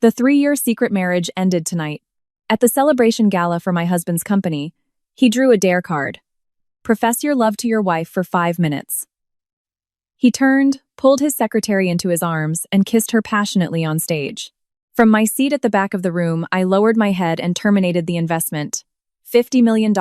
The 3-year secret marriage ended tonight. At the celebration gala for my husband's company, he drew a dare card. Profess your love to your wife for 5 minutes. He turned, pulled his secretary into his arms, and kissed her passionately on stage. From my seat at the back of the room, I lowered my head and terminated the investment. $50 million,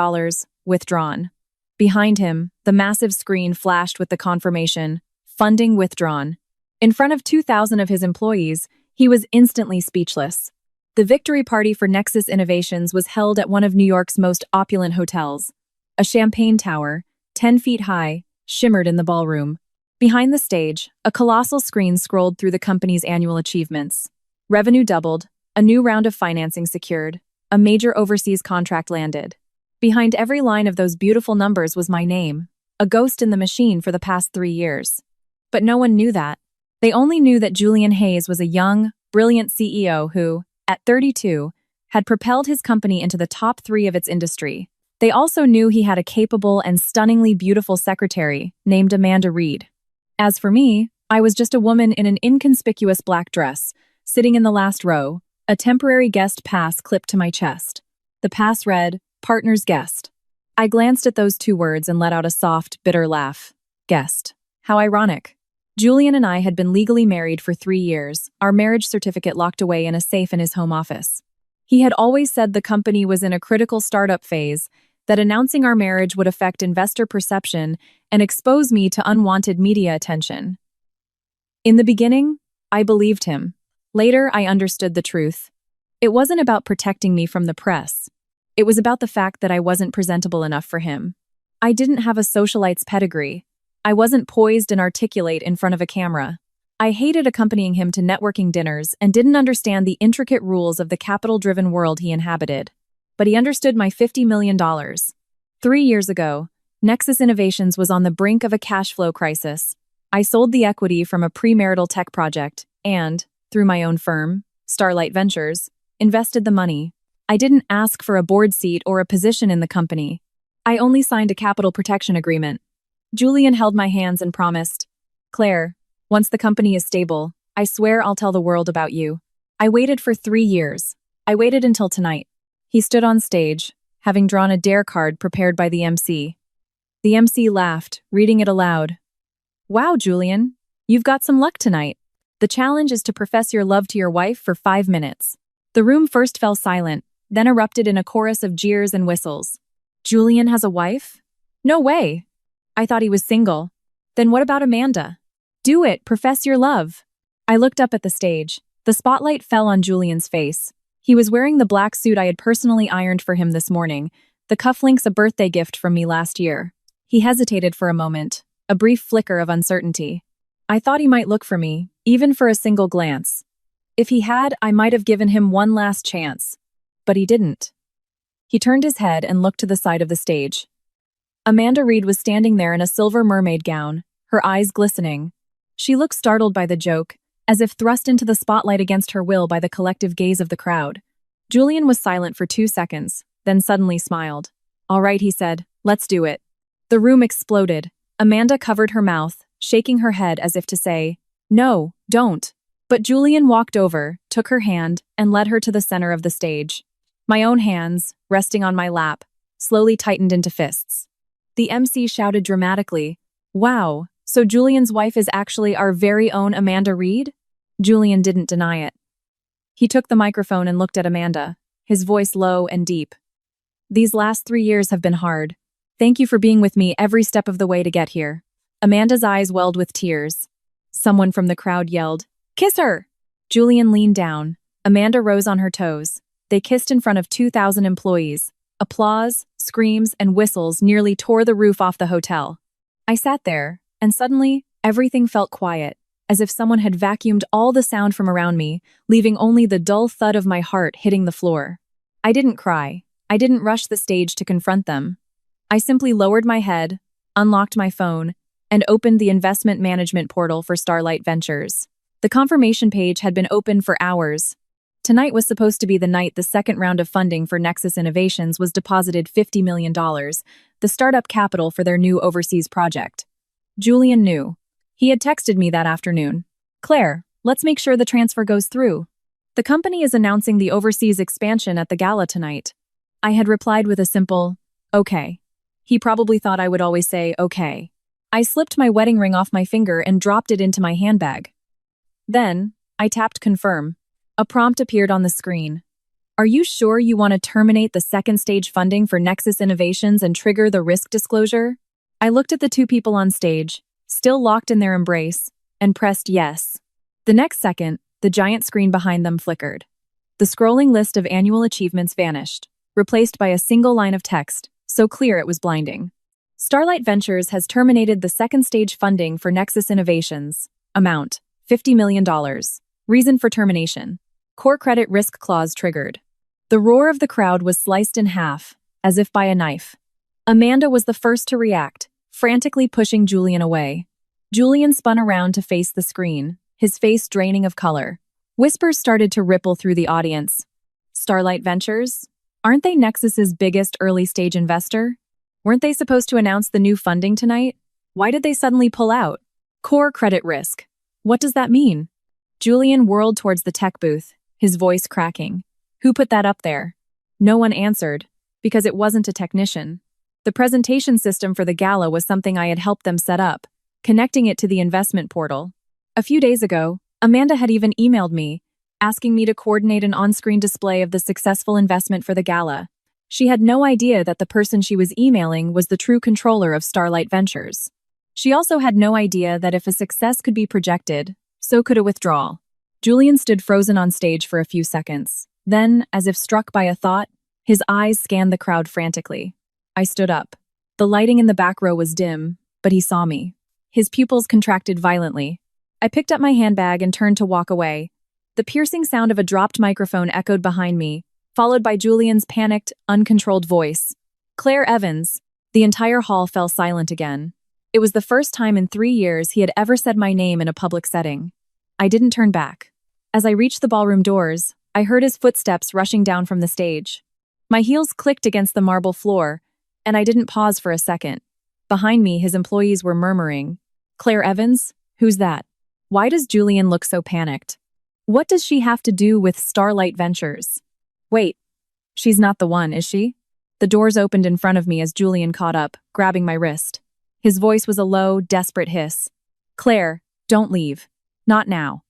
withdrawn. Behind him, the massive screen flashed with the confirmation, funding withdrawn. In front of 2,000 of his employees, he was instantly speechless. The victory party for Nexus Innovations was held at one of New York's most opulent hotels. A champagne tower, 10 feet high, shimmered in the ballroom. Behind the stage, a colossal screen scrolled through the company's annual achievements. Revenue doubled, a new round of financing secured, a major overseas contract landed. Behind every line of those beautiful numbers was my name, a ghost in the machine for the past 3 years. But no one knew that. They only knew that Julian Hayes was a young, brilliant CEO who, at 32, had propelled his company into the top 3 of its industry. They also knew he had a capable and stunningly beautiful secretary named Amanda Reed. As for me, I was just a woman in an inconspicuous black dress, sitting in the last row, a temporary guest pass clipped to my chest. The pass read, "Partner's Guest." I glanced at those 2 words and let out a soft, bitter laugh. Guest. How ironic. Julian and I had been legally married for 3 years, our marriage certificate locked away in a safe in his home office. He had always said the company was in a critical startup phase, that announcing our marriage would affect investor perception and expose me to unwanted media attention. In the beginning, I believed him. Later, I understood the truth. It wasn't about protecting me from the press. It was about the fact that I wasn't presentable enough for him. I didn't have a socialite's pedigree. I wasn't poised and articulate in front of a camera. I hated accompanying him to networking dinners and didn't understand the intricate rules of the capital-driven world he inhabited. But he understood my $50 million. 3 years ago, Nexus Innovations was on the brink of a cash flow crisis. I sold the equity from a premarital tech project and, through my own firm, Starlight Ventures, invested the money. I didn't ask for a board seat or a position in the company. I only signed a capital protection agreement. Julian held my hands and promised, "Claire, once the company is stable, I swear I'll tell the world about you." I waited for 3 years. I waited until tonight. He stood on stage, having drawn a dare card prepared by the MC. The MC laughed, reading it aloud. "Wow, Julian, you've got some luck tonight. The challenge is to profess your love to your wife for 5 minutes." The room first fell silent, then erupted in a chorus of jeers and whistles. "Julian has a wife? No way. I thought he was single. Then what about Amanda? Do it, profess your love." I looked up at the stage. The spotlight fell on Julian's face. He was wearing the black suit I had personally ironed for him this morning, the cufflinks a birthday gift from me last year. He hesitated for a moment, a brief flicker of uncertainty. I thought he might look for me, even for a single glance. If he had, I might have given him one last chance. But he didn't. He turned his head and looked to the side of the stage. Amanda Reed was standing there in a silver mermaid gown, her eyes glistening. She looked startled by the joke, as if thrust into the spotlight against her will by the collective gaze of the crowd. Julian was silent for 2 seconds, then suddenly smiled. "All right," he said, "let's do it." The room exploded. Amanda covered her mouth, shaking her head as if to say, "No, don't." But Julian walked over, took her hand, and led her to the center of the stage. My own hands, resting on my lap, slowly tightened into fists. The MC shouted dramatically, "Wow, so Julian's wife is actually our very own Amanda Reed?" Julian didn't deny it. He took the microphone and looked at Amanda, his voice low and deep. "These last 3 years have been hard. Thank you for being with me every step of the way to get here." Amanda's eyes welled with tears. Someone from the crowd yelled, "Kiss her!" Julian leaned down. Amanda rose on her toes. They kissed in front of 2,000 employees. Applause, screams, and whistles nearly tore the roof off the hotel. I sat there, and suddenly, everything felt quiet, as if someone had vacuumed all the sound from around me, leaving only the dull thud of my heart hitting the floor. I didn't cry. I didn't rush the stage to confront them. I simply lowered my head, unlocked my phone, and opened the investment management portal for Starlight Ventures. The confirmation page had been open for hours. Tonight was supposed to be the night the second round of funding for Nexus Innovations was deposited $50 million, the startup capital for their new overseas project. Julian knew. He had texted me that afternoon. "Claire, let's make sure the transfer goes through." The company is announcing the overseas expansion at the gala tonight. I had replied with a simple, okay. He probably thought I would always say, okay. I slipped my wedding ring off my finger and dropped it into my handbag. Then, I tapped confirm. A prompt appeared on the screen. Are you sure you want to terminate the second stage funding for Nexus Innovations and trigger the risk disclosure? I looked at the two people on stage, still locked in their embrace, and pressed yes. The next second, the giant screen behind them flickered. The scrolling list of annual achievements vanished, replaced by a single line of text, so clear it was blinding. Starlight Ventures has terminated the second stage funding for Nexus Innovations. Amount, $50 million. Reason for termination. Core credit risk clause triggered. The roar of the crowd was sliced in half, as if by a knife. Amanda was the first to react, frantically pushing Julian away. Julian spun around to face the screen, his face draining of color. Whispers started to ripple through the audience. Starlight Ventures? Aren't they Nexus's biggest early-stage investor? Weren't they supposed to announce the new funding tonight? Why did they suddenly pull out? Core credit risk. What does that mean? Julian whirled towards the tech booth, his voice cracking. Who put that up there? No one answered, because it wasn't a technician. The presentation system for the gala was something I had helped them set up, connecting it to the investment portal. A few days ago, Amanda had even emailed me, asking me to coordinate an on-screen display of the successful investment for the gala. She had no idea that the person she was emailing was the true controller of Starlight Ventures. She also had no idea that if a success could be projected, so could a withdrawal. Julian stood frozen on stage for a few seconds. Then, as if struck by a thought, his eyes scanned the crowd frantically. I stood up. The lighting in the back row was dim, but he saw me. His pupils contracted violently. I picked up my handbag and turned to walk away. The piercing sound of a dropped microphone echoed behind me, followed by Julian's panicked, uncontrolled voice. Claire Evans. The entire hall fell silent again. It was the first time in 3 years he had ever said my name in a public setting. I didn't turn back. As I reached the ballroom doors, I heard his footsteps rushing down from the stage. My heels clicked against the marble floor, and I didn't pause for a second. Behind me, his employees were murmuring, Claire Evans? Who's that? Why does Julian look so panicked? What does she have to do with Starlight Ventures? Wait, she's not the one, is she? The doors opened in front of me as Julian caught up, grabbing my wrist. His voice was a low, desperate hiss. Claire, don't leave. Not now.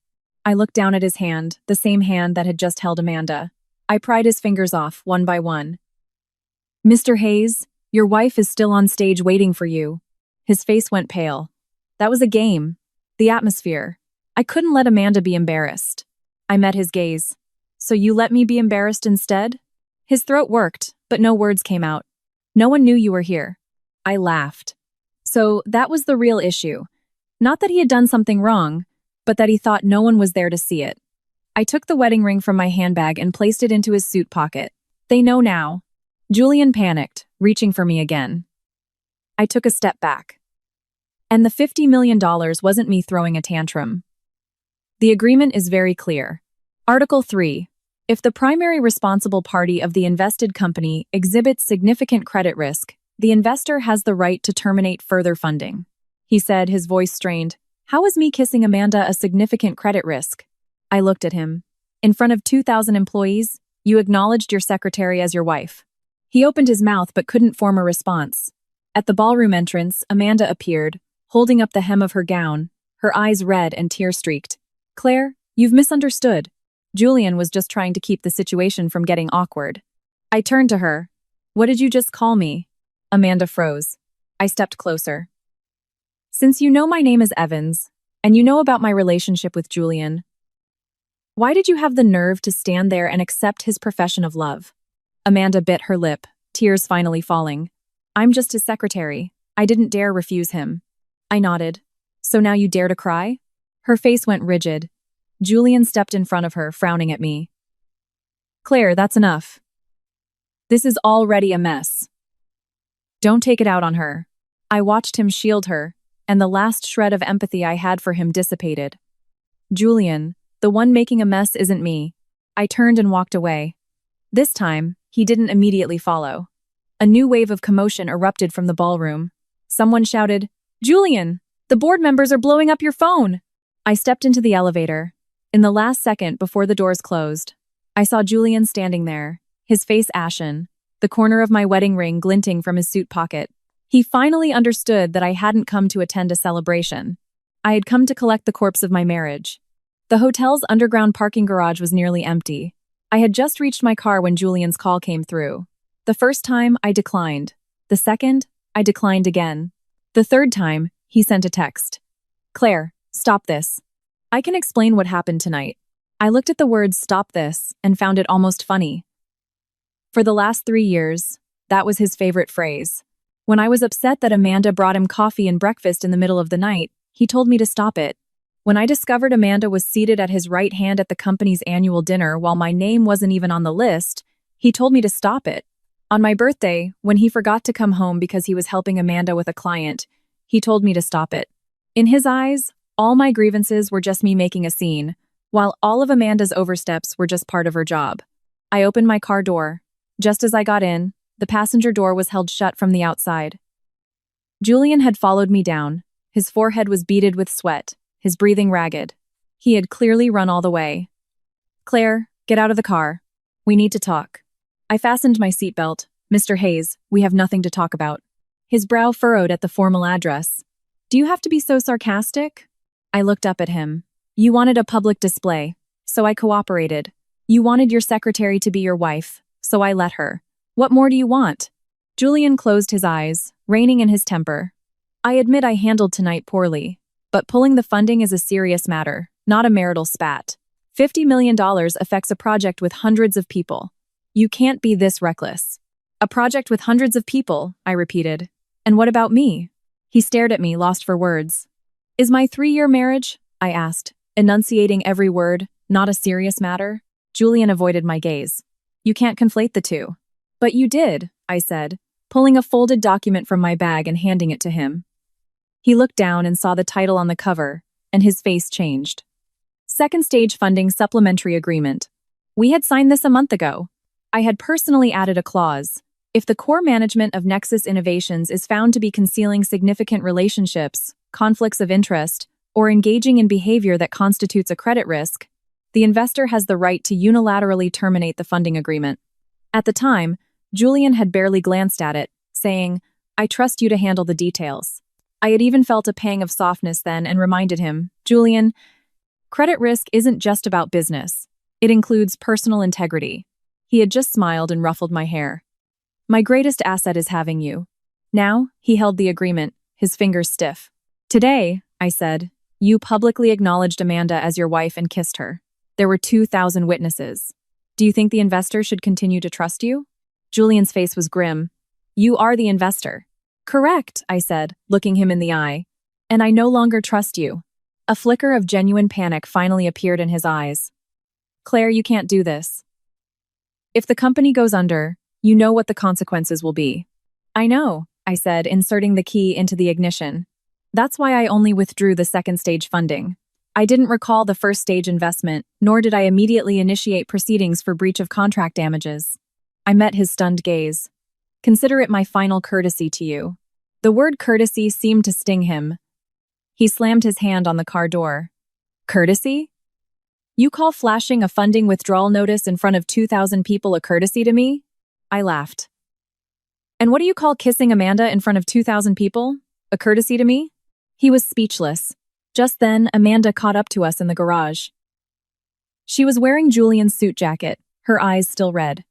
I looked down at his hand, the same hand that had just held Amanda. I pried his fingers off, one by one. Mr. Hayes, your wife is still on stage waiting for you. His face went pale. That was a game. The atmosphere. I couldn't let Amanda be embarrassed. I met his gaze. So you let me be embarrassed instead? His throat worked, but no words came out. No one knew you were here. I laughed. So that was the real issue. Not that he had done something wrong, but that he thought no one was there to see it. I took the wedding ring from my handbag and placed it into his suit pocket. They know now. Julian panicked, reaching for me again. I took a step back. And the $50 million wasn't me throwing a tantrum. The agreement is very clear. Article 3. If the primary responsible party of the invested company exhibits significant credit risk, the investor has the right to terminate further funding. He said, his voice strained. How is me kissing Amanda a significant credit risk? I looked at him. In front of 2,000 employees, you acknowledged your secretary as your wife. He opened his mouth but couldn't form a response. At the ballroom entrance, Amanda appeared, holding up the hem of her gown, her eyes red and tear-streaked. Claire, you've misunderstood. Julian was just trying to keep the situation from getting awkward. I turned to her. What did you just call me? Amanda froze. I stepped closer. Since you know my name is Evans, and you know about my relationship with Julian, why did you have the nerve to stand there and accept his profession of love? Amanda bit her lip, tears finally falling. I'm just his secretary. I didn't dare refuse him. I nodded. So now you dare to cry? Her face went rigid. Julian stepped in front of her, frowning at me. Claire, that's enough. This is already a mess. Don't take it out on her. I watched him shield her, and the last shred of empathy I had for him dissipated. Julian, the one making a mess isn't me. I turned and walked away. This time, he didn't immediately follow. A new wave of commotion erupted from the ballroom. Someone shouted, Julian, the board members are blowing up your phone. I stepped into the elevator. In the last second before the doors closed, I saw Julian standing there, his face ashen, the corner of my wedding ring glinting from his suit pocket. He finally understood that I hadn't come to attend a celebration. I had come to collect the corpse of my marriage. The hotel's underground parking garage was nearly empty. I had just reached my car when Julian's call came through. The first time, I declined. The second, I declined again. The third time, he sent a text. "Claire, stop this. I can explain what happened tonight." I looked at the words "stop this" and found it almost funny. For the last 3 years, that was his favorite phrase. When I was upset that Amanda brought him coffee and breakfast in the middle of the night, he told me to stop it. When I discovered Amanda was seated at his right hand at the company's annual dinner while my name wasn't even on the list, he told me to stop it. On my birthday, when he forgot to come home because he was helping Amanda with a client, he told me to stop it. In his eyes, all my grievances were just me making a scene, while all of Amanda's oversteps were just part of her job. I opened my car door. Just as I got in, the passenger door was held shut from the outside. Julian had followed me down. His forehead was beaded with sweat, his breathing ragged. He had clearly run all the way. "Claire, get out of the car. We need to talk." I fastened my seatbelt. "Mr. Hayes, we have nothing to talk about." His brow furrowed at the formal address. "Do you have to be so sarcastic?" I looked up at him. "You wanted a public display, so I cooperated. You wanted your secretary to be your wife, so I let her. What more do you want?" Julian closed his eyes, reining in his temper. "I admit I handled tonight poorly, but pulling the funding is a serious matter, not a marital spat. $50 million affects a project with hundreds of people. You can't be this reckless." "A project with hundreds of people," I repeated. "And what about me?" He stared at me, lost for words. "Is my 3-year marriage?" I asked, enunciating every word, "not a serious matter?" Julian avoided my gaze. "You can't conflate the two." "But you did," I said, pulling a folded document from my bag and handing it to him. He looked down and saw the title on the cover, and his face changed. "Second Stage Funding Supplementary Agreement. We had signed this a month ago." I had personally added a clause. If the core management of Nexus Innovations is found to be concealing significant relationships, conflicts of interest, or engaging in behavior that constitutes a credit risk, the investor has the right to unilaterally terminate the funding agreement. At the time, Julian had barely glanced at it, saying, "I trust you to handle the details." I had even felt a pang of softness then and reminded him, "Julian, credit risk isn't just about business. It includes personal integrity." He had just smiled and ruffled my hair. "My greatest asset is having you." Now, he held the agreement, his fingers stiff. "Today," I said, "you publicly acknowledged Amanda as your wife and kissed her. There were 2,000 witnesses. Do you think the investor should continue to trust you?" Julian's face was grim. "You are the investor." "Correct," I said, looking him in the eye. "And I no longer trust you." A flicker of genuine panic finally appeared in his eyes. "Claire, you can't do this. If the company goes under, you know what the consequences will be." "I know," I said, inserting the key into the ignition. "That's why I only withdrew the second stage funding. I didn't recall the first stage investment, nor did I immediately initiate proceedings for breach of contract damages." I met his stunned gaze. "Consider it my final courtesy to you." The word courtesy seemed to sting him. He slammed his hand on the car door. "Courtesy? You call flashing a funding withdrawal notice in front of 2,000 people a courtesy to me?" I laughed. "And what do you call kissing Amanda in front of 2,000 people? A courtesy to me?" He was speechless. Just then, Amanda caught up to us in the garage. She was wearing Julian's suit jacket, her eyes still red.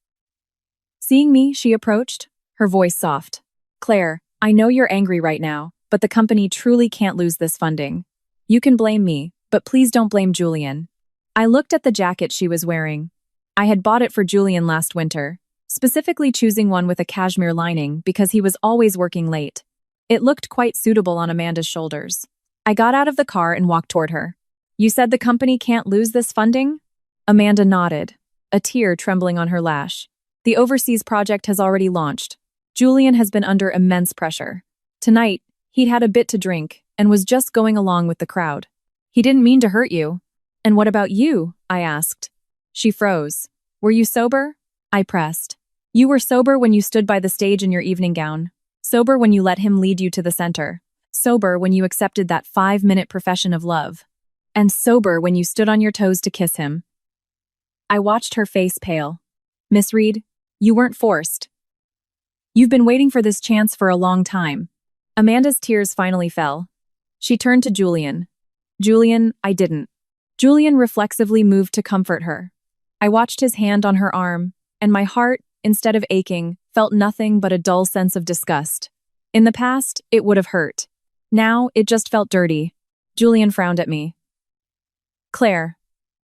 Seeing me, she approached, her voice soft. "Claire, I know you're angry right now, but the company truly can't lose this funding. You can blame me, but please don't blame Julian." I looked at the jacket she was wearing. I had bought it for Julian last winter, specifically choosing one with a cashmere lining because he was always working late. It looked quite suitable on Amanda's shoulders. I got out of the car and walked toward her. "You said the company can't lose this funding?" Amanda nodded, a tear trembling on her lash. "The overseas project has already launched. Julian has been under immense pressure. Tonight, he'd had a bit to drink and was just going along with the crowd. He didn't mean to hurt you." "And what about you?" I asked. She froze. "Were you sober?" I pressed. "You were sober when you stood by the stage in your evening gown. Sober when you let him lead you to the center. Sober when you accepted that 5-minute profession of love." and sober when you stood on your toes to kiss him. I watched her face pale. Miss Reed, you weren't forced. You've been waiting for this chance for a long time. Amanda's tears finally fell. She turned to Julian. Julian, I didn't. Julian reflexively moved to comfort her. I watched his hand on her arm, and my heart, instead of aching, felt nothing but a dull sense of disgust. In the past, it would have hurt. Now, it just felt dirty. Julian frowned at me. Claire,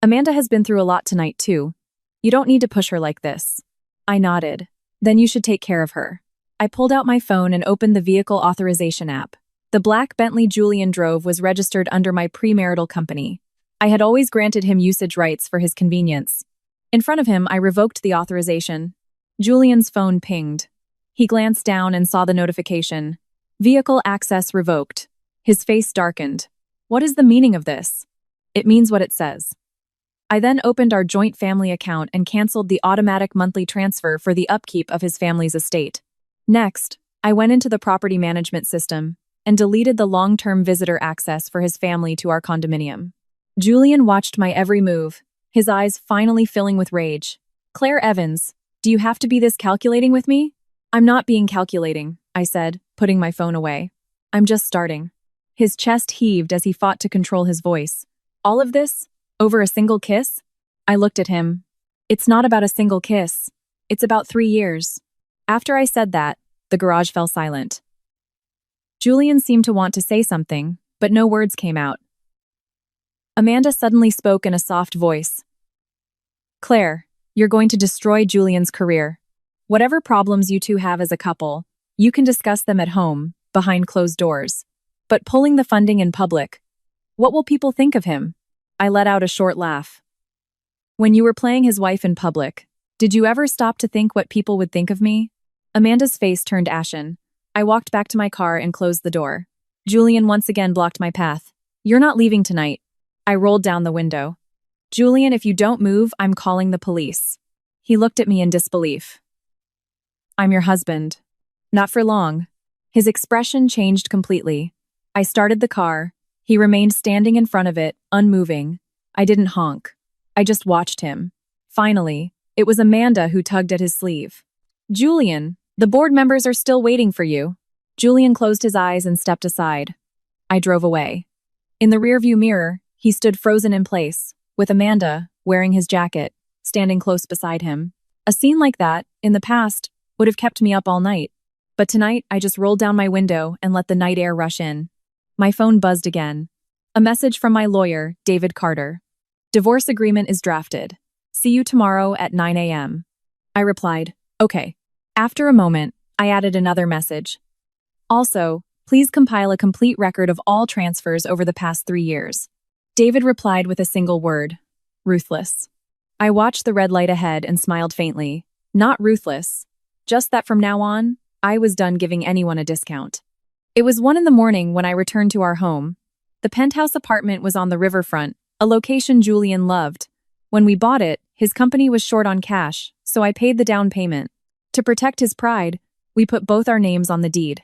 Amanda has been through a lot tonight, too. You don't need to push her like this. I nodded. Then you should take care of her. I pulled out my phone and opened the vehicle authorization app. The black Bentley Julian drove was registered under my premarital company. I had always granted him usage rights for his convenience. In front of him, I revoked the authorization. Julian's phone pinged. He glanced down and saw the notification. Vehicle access revoked. His face darkened. What is the meaning of this? It means what it says. I then opened our joint family account and canceled the automatic monthly transfer for the upkeep of his family's estate. Next, I went into the property management system and deleted the long-term visitor access for his family to our condominium. Julian watched my every move, his eyes finally filling with rage. Claire Evans, do you have to be this calculating with me? I'm not being calculating, I said, putting my phone away. I'm just starting. His chest heaved as he fought to control his voice. All of this? Over a single kiss? I looked at him. It's not about a single kiss. It's about 3 years. After I said that, the garage fell silent. Julian seemed to want to say something, but no words came out. Amanda suddenly spoke in a soft voice. Claire, you're going to destroy Julian's career. Whatever problems you two have as a couple, you can discuss them at home, behind closed doors. But pulling the funding in public, what will people think of him? I let out a short laugh. When you were playing his wife in public, did you ever stop to think what people would think of me? Amanda's face turned ashen. I walked back to my car and closed the door. Julian once again blocked my path. You're not leaving tonight. I rolled down the window. Julian, if you don't move, I'm calling the police. He looked at me in disbelief. I'm your husband. Not for long. His expression changed completely. I started the car. He remained standing in front of it, unmoving. I didn't honk. I just watched him. Finally, it was Amanda who tugged at his sleeve. Julian, the board members are still waiting for you. Julian closed his eyes and stepped aside. I drove away. In the rearview mirror, he stood frozen in place, with Amanda, wearing his jacket, standing close beside him. A scene like that, in the past, would have kept me up all night. But tonight, I just rolled down my window and let the night air rush in. My phone buzzed again. A message from my lawyer, David Carter. Divorce agreement is drafted. See you tomorrow at 9 a.m. I replied, okay. After a moment, I added another message. Also, please compile a complete record of all transfers over the past 3 years. David replied with a single word, ruthless. I watched the red light ahead and smiled faintly. Not ruthless. Just that from now on, I was done giving anyone a discount. It was 1 a.m. when I returned to our home. The penthouse apartment was on the riverfront, a location Julian loved. When we bought it, his company was short on cash, so I paid the down payment. To protect his pride, we put both our names on the deed.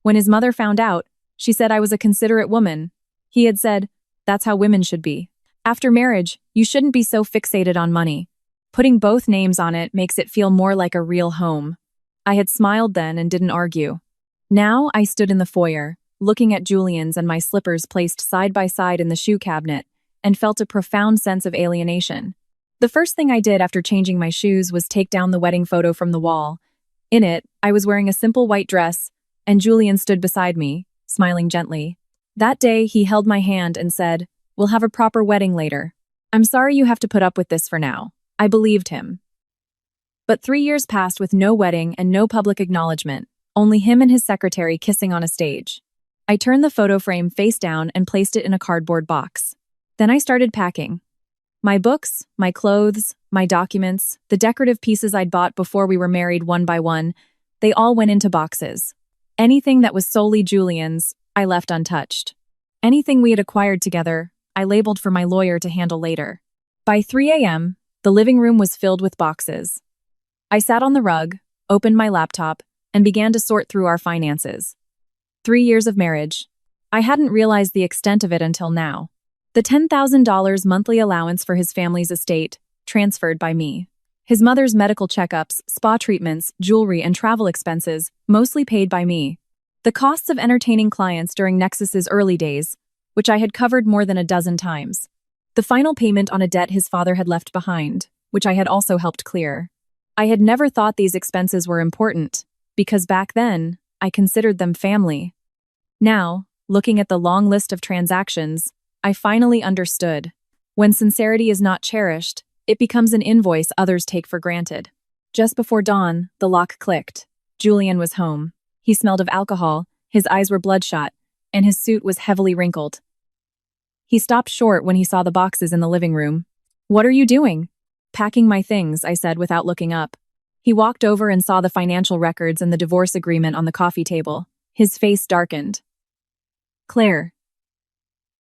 When his mother found out, she said I was a considerate woman. He had said, that's how women should be. After marriage, you shouldn't be so fixated on money. Putting both names on it makes it feel more like a real home. I had smiled then and didn't argue. Now I stood in the foyer, looking at Julian's and my slippers placed side by side in the shoe cabinet, and felt a profound sense of alienation. The first thing I did after changing my shoes was take down the wedding photo from the wall. In it, I was wearing a simple white dress, and Julian stood beside me, smiling gently. That day, he held my hand and said, we'll have a proper wedding later. I'm sorry you have to put up with this for now. I believed him. But 3 years passed with no wedding and no public acknowledgement, only him and his secretary kissing on a stage. I turned the photo frame face down and placed it in a cardboard box. Then I started packing. My books, my clothes, my documents, the decorative pieces I'd bought before we were married one by one, they all went into boxes. Anything that was solely Julian's, I left untouched. Anything we had acquired together, I labeled for my lawyer to handle later. By 3 a.m., the living room was filled with boxes. I sat on the rug, opened my laptop, and began to sort through our finances. 3 years of marriage. I hadn't realized the extent of it until now. The $10,000 monthly allowance for his family's estate, transferred by me. His mother's medical checkups, spa treatments, jewelry, and travel expenses, mostly paid by me. The costs of entertaining clients during Nexus's early days, which I had covered more than a dozen times. The final payment on a debt his father had left behind, which I had also helped clear. I had never thought these expenses were important, because back then, I considered them family. Now, looking at the long list of transactions, I finally understood. When sincerity is not cherished, it becomes an invoice others take for granted. Just before dawn, the lock clicked. Julian was home. He smelled of alcohol, his eyes were bloodshot, and his suit was heavily wrinkled. He stopped short when he saw the boxes in the living room. "What are you doing?" "Packing my things," I said without looking up. He walked over and saw the financial records and the divorce agreement on the coffee table. His face darkened. "Claire,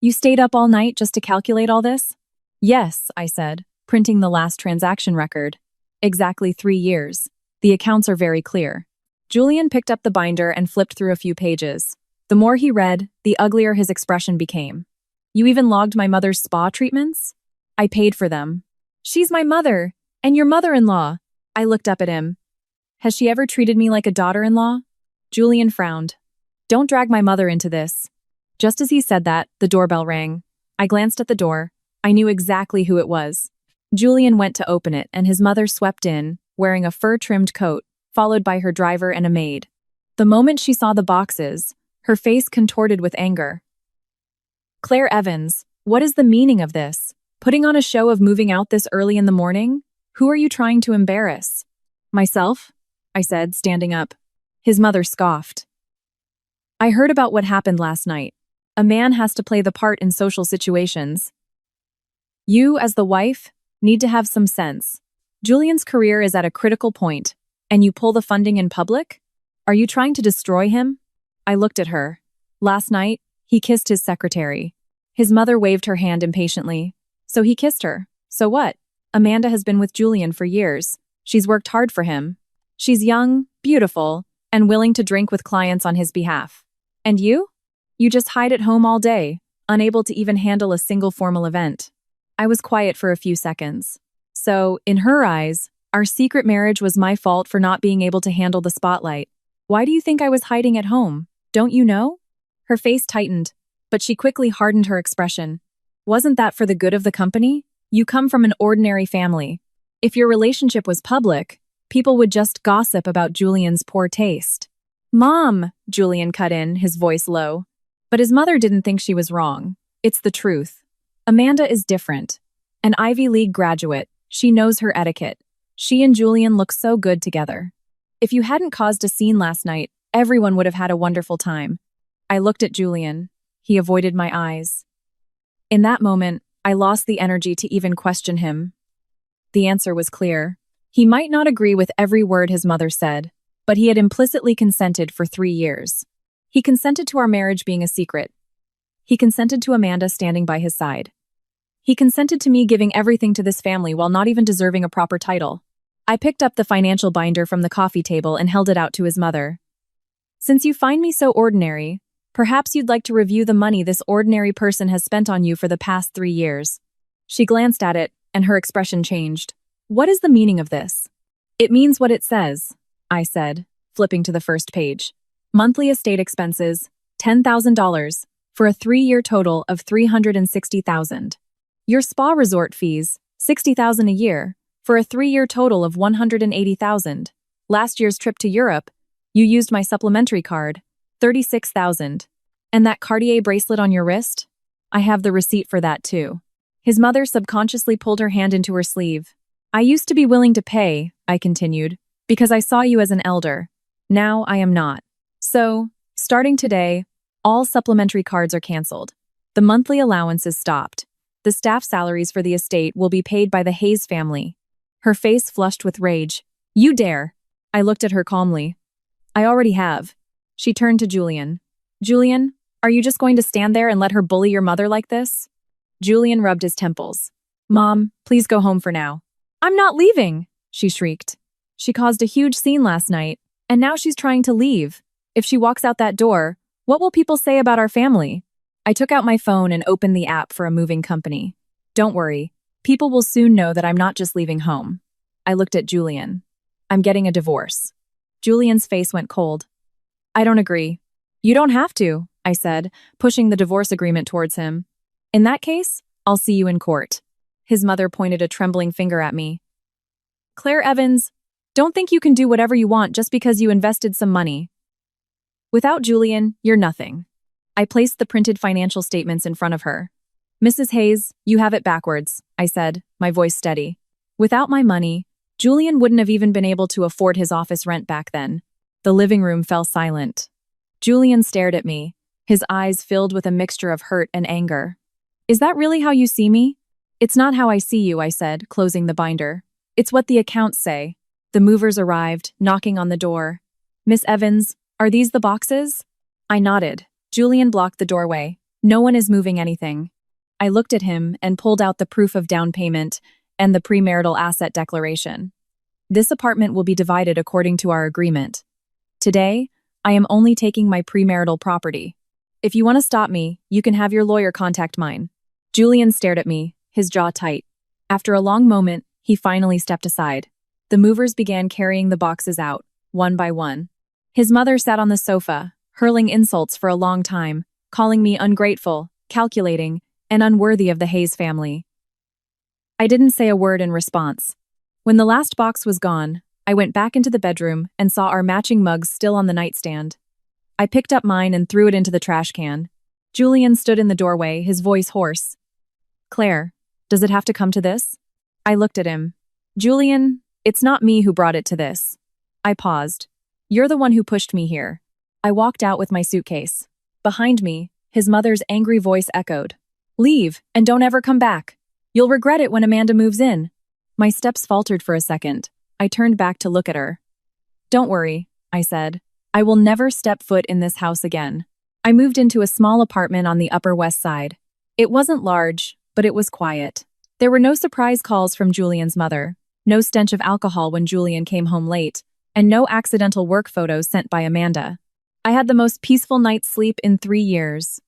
you stayed up all night just to calculate all this?" "Yes," I said, printing the last transaction record. "Exactly 3 years. The accounts are very clear." Julian picked up the binder and flipped through a few pages. The more he read, the uglier his expression became. "You even logged my mother's spa treatments?" "I paid for them." "She's my mother, and your mother-in-law." I looked up at him. "Has she ever treated me like a daughter-in-law?" Julian frowned. "Don't drag my mother into this." Just as he said that, the doorbell rang. I glanced at the door. I knew exactly who it was. Julian went to open it, and his mother swept in, wearing a fur-trimmed coat, followed by her driver and a maid. The moment she saw the boxes, her face contorted with anger. "Claire Evans, what is the meaning of this? Putting on a show of moving out this early in the morning? Who are you trying to embarrass?" "Myself," I said, standing up. His mother scoffed. "I heard about what happened last night. A man has to play the part in social situations. You, as the wife, need to have some sense. Julian's career is at a critical point, and you pull the funding in public? Are you trying to destroy him?" I looked at her. Last night, he kissed his secretary. His mother waved her hand impatiently. "So he kissed her. So what? Amanda has been with Julian for years. She's worked hard for him. She's young, beautiful, and willing to drink with clients on his behalf. And you? You just hide at home all day, unable to even handle a single formal event." I was quiet for a few seconds. So, in her eyes, our secret marriage was my fault for not being able to handle the spotlight. "Why do you think I was hiding at home? Don't you know?" Her face tightened, but she quickly hardened her expression. "Wasn't that for the good of the company? You come from an ordinary family. If your relationship was public, people would just gossip about Julian's poor taste." "Mom," Julian cut in, his voice low. But his mother didn't think she was wrong. It's the truth. Amanda is different. An Ivy League graduate, she knows her etiquette. She and Julian look so good together. If you hadn't caused a scene last night, everyone would have had a wonderful time. I looked at Julian. He avoided my eyes. In that moment, I lost the energy to even question him. The answer was clear. He might not agree with every word his mother said, but he had implicitly consented for 3 years. He consented to our marriage being a secret. He consented to Amanda standing by his side. He consented to me giving everything to this family while not even deserving a proper title. I picked up the financial binder from the coffee table and held it out to his mother. "Since you find me so ordinary, perhaps you'd like to review the money this ordinary person has spent on you for the past 3 years. She glanced at it, and her expression changed. "What is the meaning of this?" "It means what it says," I said, flipping to the first page. "Monthly estate expenses, $10,000, for a 3-year total of $360,000. Your spa resort fees, $60,000 a year, for a 3-year total of $180,000. Last year's trip to Europe, you used my supplementary card, $36,000. And that Cartier bracelet on your wrist? I have the receipt for that too." His mother subconsciously pulled her hand into her sleeve. "I used to be willing to pay," I continued, "because I saw you as an elder. Now I am not. So, starting today, all supplementary cards are canceled. The monthly allowance is stopped. The staff salaries for the estate will be paid by the Hayes family." Her face flushed with rage. "You dare!" I looked at her calmly. "I already have." She turned to Julian. "Julian, are you just going to stand there and let her bully your mother like this?" Julian rubbed his temples. "Mom, please go home for now." "I'm not leaving!" she shrieked. "She caused a huge scene last night, and now she's trying to leave. If she walks out that door, what will people say about our family?" I took out my phone and opened the app for a moving company. Don't worry, people will soon know that I'm not just leaving home. I looked at Julian. I'm getting a divorce. Julian's face went cold. I don't agree. You don't have to, I said, pushing the divorce agreement towards him. In that case, I'll see you in court. His mother pointed a trembling finger at me. Claire Evans, don't think you can do whatever you want just because you invested some money. Without Julian, you're nothing. I placed the printed financial statements in front of her. Mrs. Hayes, you have it backwards, I said, my voice steady. Without my money, Julian wouldn't have even been able to afford his office rent back then. The living room fell silent. Julian stared at me, his eyes filled with a mixture of hurt and anger. Is that really how you see me? It's not how I see you, I said, closing the binder. It's what the accounts say. The movers arrived, knocking on the door. Miss Evans, are these the boxes? I nodded. Julian blocked the doorway. No one is moving anything. I looked at him and pulled out the proof of down payment and the premarital asset declaration. This apartment will be divided according to our agreement. Today, I am only taking my premarital property. If you want to stop me, you can have your lawyer contact mine. Julian stared at me, his jaw tight. After a long moment, he finally stepped aside. The movers began carrying the boxes out, one by one. His mother sat on the sofa, hurling insults for a long time, calling me ungrateful, calculating, and unworthy of the Hayes family. I didn't say a word in response. When the last box was gone, I went back into the bedroom and saw our matching mugs still on the nightstand. I picked up mine and threw it into the trash can. Julian stood in the doorway, his voice hoarse. Claire, does it have to come to this? I looked at him. Julian, it's not me who brought it to this. I paused. You're the one who pushed me here. I walked out with my suitcase. Behind me, his mother's angry voice echoed. Leave, and don't ever come back. You'll regret it when Amanda moves in. My steps faltered for a second. I turned back to look at her. Don't worry, I said. I will never step foot in this house again. I moved into a small apartment on the Upper West Side. It wasn't large, but it was quiet. There were no surprise calls from Julian's mother, no stench of alcohol when Julian came home late, and no accidental work photos sent by Amanda. I had the most peaceful night's sleep in 3 years.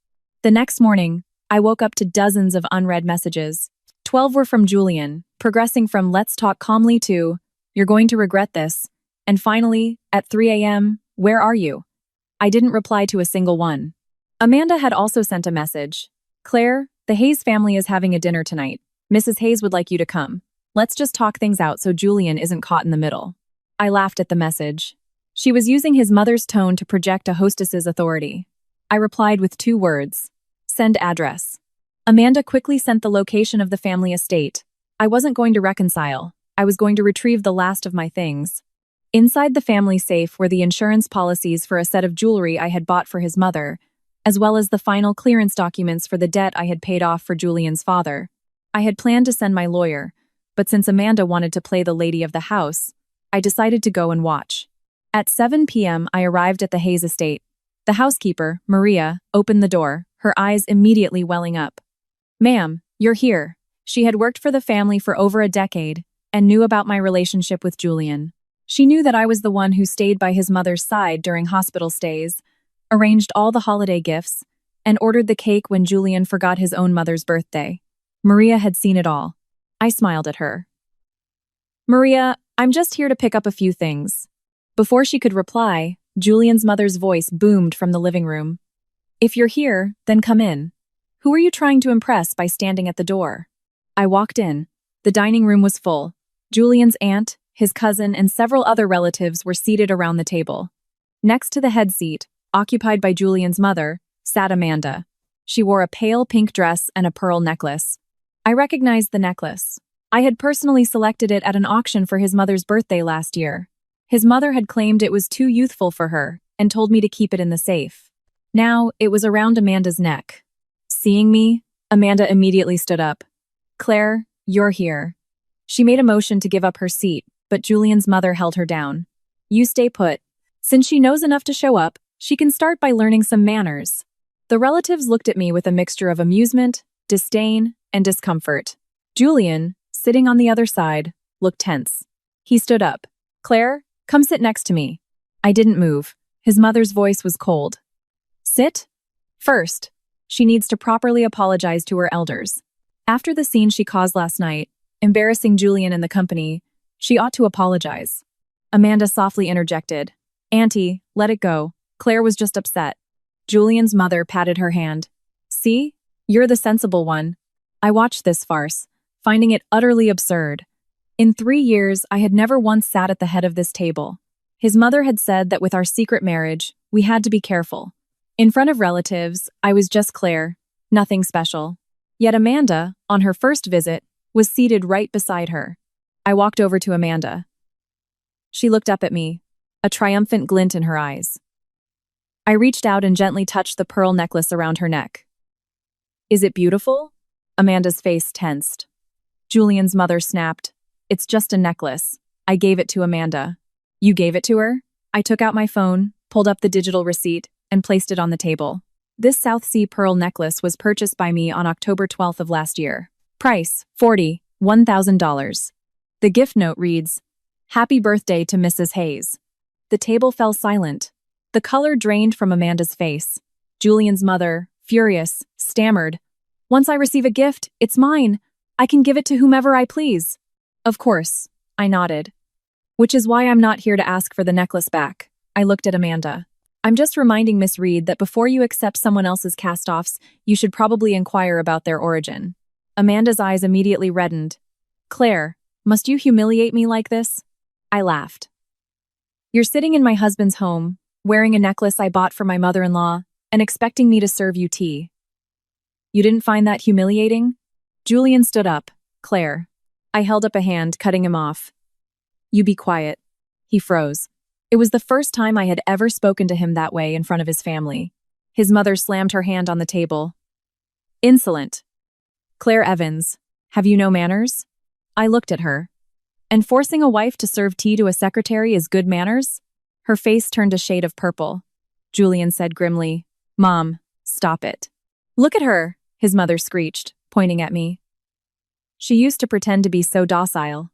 The next morning, I woke up to dozens of unread messages. 12 were from Julian, progressing from let's talk calmly to you're going to regret this, and finally, at 3 a.m., where are you? I didn't reply to a single one. Amanda had also sent a message. Claire, the Hayes family is having a dinner tonight. Mrs. Hayes would like you to come. Let's just talk things out so Julian isn't caught in the middle. I laughed at the message. She was using his mother's tone to project a hostess's authority. I replied with 2 words. Send address. Amanda quickly sent the location of the family estate. I wasn't going to reconcile. I was going to retrieve the last of my things. Inside the family safe were the insurance policies for a set of jewelry I had bought for his mother, as well as the final clearance documents for the debt I had paid off for Julian's father. I had planned to send my lawyer, but since Amanda wanted to play the lady of the house, I decided to go and watch. At 7 p.m., I arrived at the Hayes estate. The housekeeper, Maria, opened the door, her eyes immediately welling up. Ma'am, you're here. She had worked for the family for over a decade and knew about my relationship with Julian. She knew that I was the one who stayed by his mother's side during hospital stays, arranged all the holiday gifts, and ordered the cake when Julian forgot his own mother's birthday. Maria had seen it all. I smiled at her. Maria, I'm just here to pick up a few things. Before she could reply, Julian's mother's voice boomed from the living room. If you're here, then come in. Who are you trying to impress by standing at the door? I walked in. The dining room was full. Julian's aunt, his cousin, and several other relatives were seated around the table. Next to the head seat, occupied by Julian's mother, sat Amanda. She wore a pale pink dress and a pearl necklace. I recognized the necklace. I had personally selected it at an auction for his mother's birthday last year. His mother had claimed it was too youthful for her and told me to keep it in the safe. Now, it was around Amanda's neck. Seeing me, Amanda immediately stood up. Claire, you're here. She made a motion to give up her seat, but Julian's mother held her down. You stay put. Since she knows enough to show up, she can start by learning some manners. The relatives looked at me with a mixture of amusement, disdain, and discomfort. Julian, sitting on the other side, looked tense. He stood up. Claire, come sit next to me. I didn't move. His mother's voice was cold. Sit? First. She needs to properly apologize to her elders. After the scene she caused last night, embarrassing Julian and the company, she ought to apologize. Amanda softly interjected. Auntie, let it go. Claire was just upset. Julian's mother patted her hand. See? You're the sensible one. I watched this farce, finding it utterly absurd. In 3 years, I had never once sat at the head of this table. His mother had said that with our secret marriage, we had to be careful. In front of relatives, I was just Claire, nothing special. Yet Amanda, on her first visit, was seated right beside her. I walked over to Amanda. She looked up at me, a triumphant glint in her eyes. I reached out and gently touched the pearl necklace around her neck. Is it beautiful? Amanda's face tensed. Julian's mother snapped. It's just a necklace. I gave it to Amanda. You gave it to her? I took out my phone, pulled up the digital receipt, and placed it on the table. This South Sea pearl necklace was purchased by me on October 12th of last year. Price, $1,000. The gift note reads, Happy birthday to Mrs. Hayes. The table fell silent. The color drained from Amanda's face. Julian's mother, furious, stammered, Once I receive a gift, it's mine. I can give it to whomever I please. Of course, I nodded. Which is why I'm not here to ask for the necklace back. I looked at Amanda. I'm just reminding Miss Reed that before you accept someone else's cast-offs, you should probably inquire about their origin. Amanda's eyes immediately reddened. Claire, must you humiliate me like this? I laughed. You're sitting in my husband's home, wearing a necklace I bought for my mother-in-law, and expecting me to serve you tea. You didn't find that humiliating? Julian stood up. Claire. I held up a hand, cutting him off. You be quiet. He froze. It was the first time I had ever spoken to him that way in front of his family. His mother slammed her hand on the table. Insolent. Claire Evans, have you no manners? I looked at her. And forcing a wife to serve tea to a secretary is good manners? Her face turned a shade of purple. Julian said grimly, Mom, stop it. Look at her, his mother screeched, pointing at me. She used to pretend to be so docile.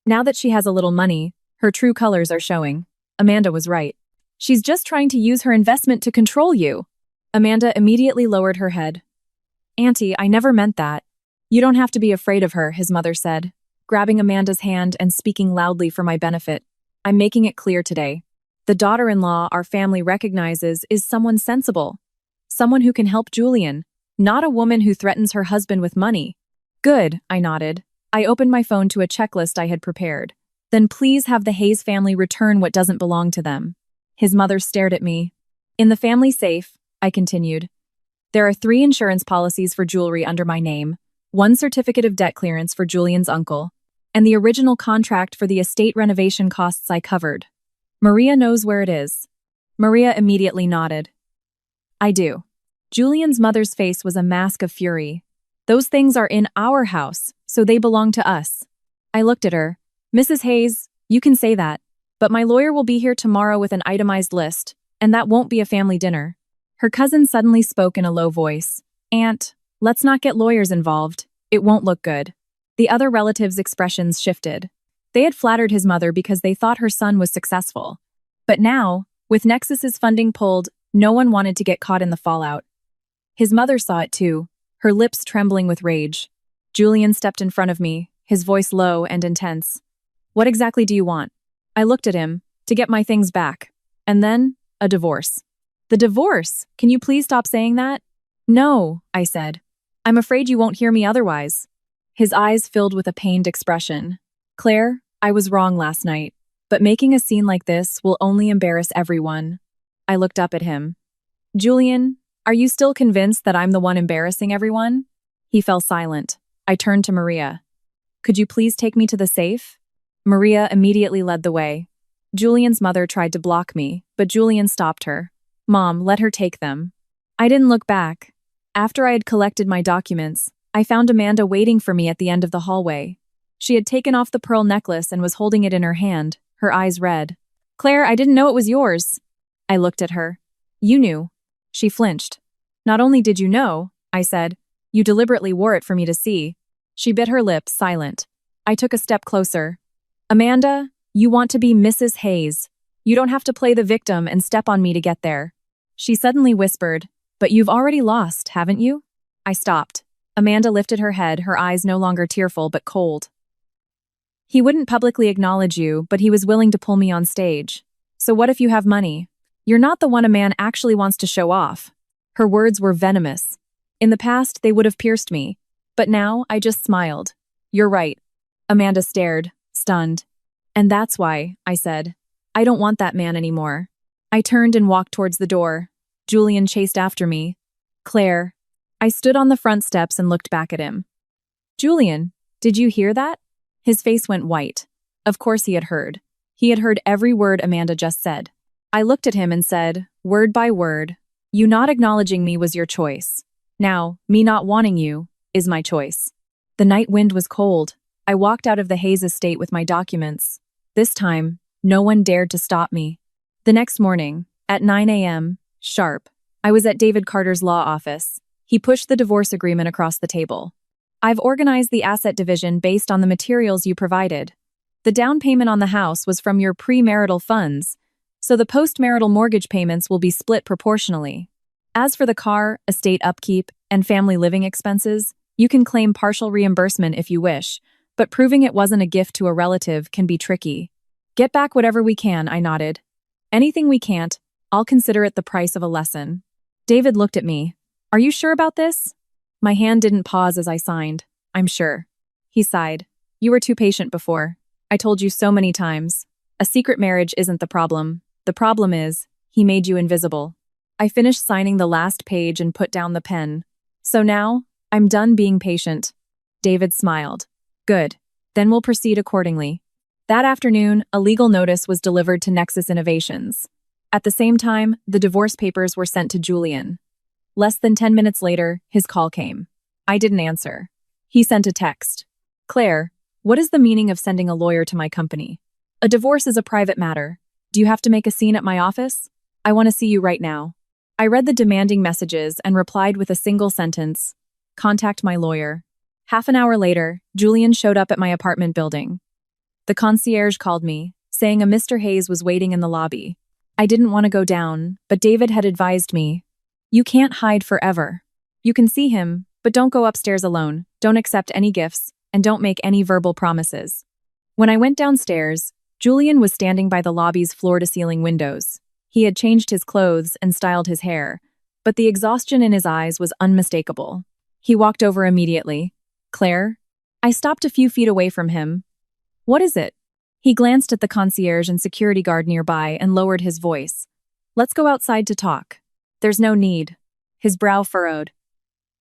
Now that she has a little money, her true colors are showing. Amanda was right. She's just trying to use her investment to control you. Amanda immediately lowered her head. Auntie, I never meant that. You don't have to be afraid of her, his mother said, grabbing Amanda's hand and speaking loudly for my benefit. I'm making it clear today. The daughter-in-law our family recognizes is someone sensible. Someone who can help Julian, not a woman who threatens her husband with money. Good, I nodded. I opened my phone to a checklist I had prepared. Then please have the Hayes family return what doesn't belong to them. His mother stared at me. In the family safe, I continued, there are 3 insurance policies for jewelry under my name, 1 certificate of debt clearance for Julian's uncle, and the original contract for the estate renovation costs I covered. Maria knows where it is. Maria immediately nodded. I do. Julian's mother's face was a mask of fury. Those things are in our house, so they belong to us. I looked at her. Mrs. Hayes, you can say that, but my lawyer will be here tomorrow with an itemized list, and that won't be a family dinner. Her cousin suddenly spoke in a low voice. Aunt, let's not get lawyers involved. It won't look good. The other relatives' expressions shifted. They had flattered his mother because they thought her son was successful. But now, with Nexus's funding pulled, no one wanted to get caught in the fallout. His mother saw it too, her lips trembling with rage. Julian stepped in front of me, his voice low and intense. What exactly do you want? I looked at him, to get my things back. And then, a divorce. The divorce? Can you please stop saying that? No, I said. I'm afraid you won't hear me otherwise. His eyes filled with a pained expression. Claire, I was wrong last night, but making a scene like this will only embarrass everyone. I looked up at him. Julian, are you still convinced that I'm the one embarrassing everyone? He fell silent. I turned to Maria. Could you please take me to the safe? Maria immediately led the way. Julian's mother tried to block me, but Julian stopped her. Mom, let her take them. I didn't look back. After I had collected my documents, I found Amanda waiting for me at the end of the hallway. She had taken off the pearl necklace and was holding it in her hand, her eyes red. Claire, I didn't know it was yours. I looked at her. You knew. She flinched. Not only did you know, I said, you deliberately wore it for me to see. She bit her lip, silent. I took a step closer. Amanda, you want to be Mrs. Hayes. You don't have to play the victim and step on me to get there. She suddenly whispered, But you've already lost, haven't you? I stopped. Amanda lifted her head, her eyes no longer tearful but cold. He wouldn't publicly acknowledge you, but he was willing to pull me on stage. So what if you have money? You're not the one a man actually wants to show off. Her words were venomous. In the past, they would have pierced me. But now, I just smiled. You're right. Amanda stared, stunned. And that's why, I said. I don't want that man anymore. I turned and walked towards the door. Julian chased after me. Claire. I stood on the front steps and looked back at him. Julian, did you hear that? His face went white. Of course he had heard. He had heard every word Amanda just said. I looked at him and said, word by word, you not acknowledging me was your choice. Now, me not wanting you is my choice. The night wind was cold. I walked out of the Hayes estate with my documents. This time, no one dared to stop me. The next morning, at 9 a.m., sharp, I was at David Carter's law office. He pushed the divorce agreement across the table. I've organized the asset division based on the materials you provided. The down payment on the house was from your premarital funds, so the postmarital mortgage payments will be split proportionally. As for the car, estate upkeep, and family living expenses, you can claim partial reimbursement if you wish, but proving it wasn't a gift to a relative can be tricky. Get back whatever we can, I nodded. Anything we can't, I'll consider it the price of a lesson. David looked at me. Are you sure about this? My hand didn't pause as I signed. I'm sure. He sighed. You were too patient before. I told you so many times. A secret marriage isn't the problem. The problem is, he made you invisible. I finished signing the last page and put down the pen. So now, I'm done being patient. David smiled. Good. Then we'll proceed accordingly. That afternoon, a legal notice was delivered to Nexus Innovations. At the same time, the divorce papers were sent to Julian. Less than 10 minutes later, his call came. I didn't answer. He sent a text. Claire, what is the meaning of sending a lawyer to my company? A divorce is a private matter. Do you have to make a scene at my office? I want to see you right now. I read the demanding messages and replied with a single sentence. Contact my lawyer. Half an hour later, Julian showed up at my apartment building. The concierge called me, saying a Mr. Hayes was waiting in the lobby. I didn't want to go down, but David had advised me. You can't hide forever. You can see him, but don't go upstairs alone, don't accept any gifts, and don't make any verbal promises. When I went downstairs, Julian was standing by the lobby's floor-to-ceiling windows. He had changed his clothes and styled his hair, but the exhaustion in his eyes was unmistakable. He walked over immediately. Claire? I stopped a few feet away from him. What is it? He glanced at the concierge and security guard nearby and lowered his voice. Let's go outside to talk. There's no need. His brow furrowed.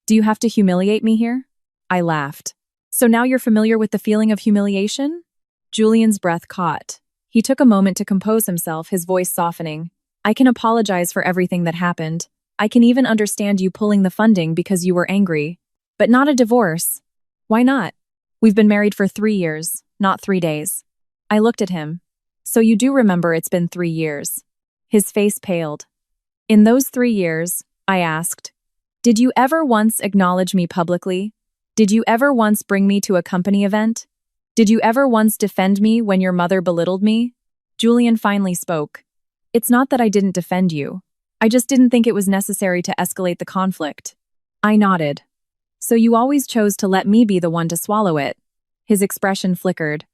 Do you have to humiliate me here? I laughed. So now you're familiar with the feeling of humiliation? Julian's breath caught. He took a moment to compose himself, his voice softening. I can apologize for everything that happened. I can even understand you pulling the funding because you were angry. But not a divorce. Why not? We've been married for 3 years, not 3 days. I looked at him. So you do remember it's been 3 years. His face paled. In those 3 years, I asked, did you ever once acknowledge me publicly? Did you ever once bring me to a company event? Did you ever once defend me when your mother belittled me? Julian finally spoke. It's not that I didn't defend you. I just didn't think it was necessary to escalate the conflict. I nodded. So you always chose to let me be the one to swallow it. His expression flickered.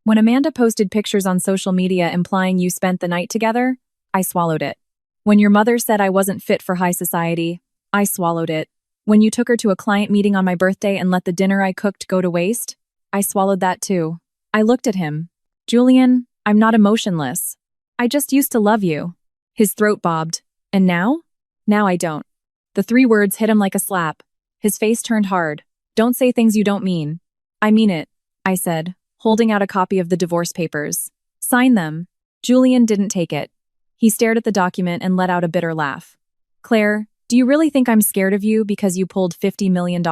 When Amanda posted pictures on social media implying you spent the night together, I swallowed it. When your mother said I wasn't fit for high society, I swallowed it. When you took her to a client meeting on my birthday and let the dinner I cooked go to waste, I swallowed that too. I looked at him. Julian, I'm not emotionless. I just used to love you. His throat bobbed. And now? Now I don't. The 3 words hit him like a slap. His face turned hard. Don't say things you don't mean. I mean it, I said, holding out a copy of the divorce papers. Sign them. Julian didn't take it. He stared at the document and let out a bitter laugh. Claire, do you really think I'm scared of you because you pulled $50 million?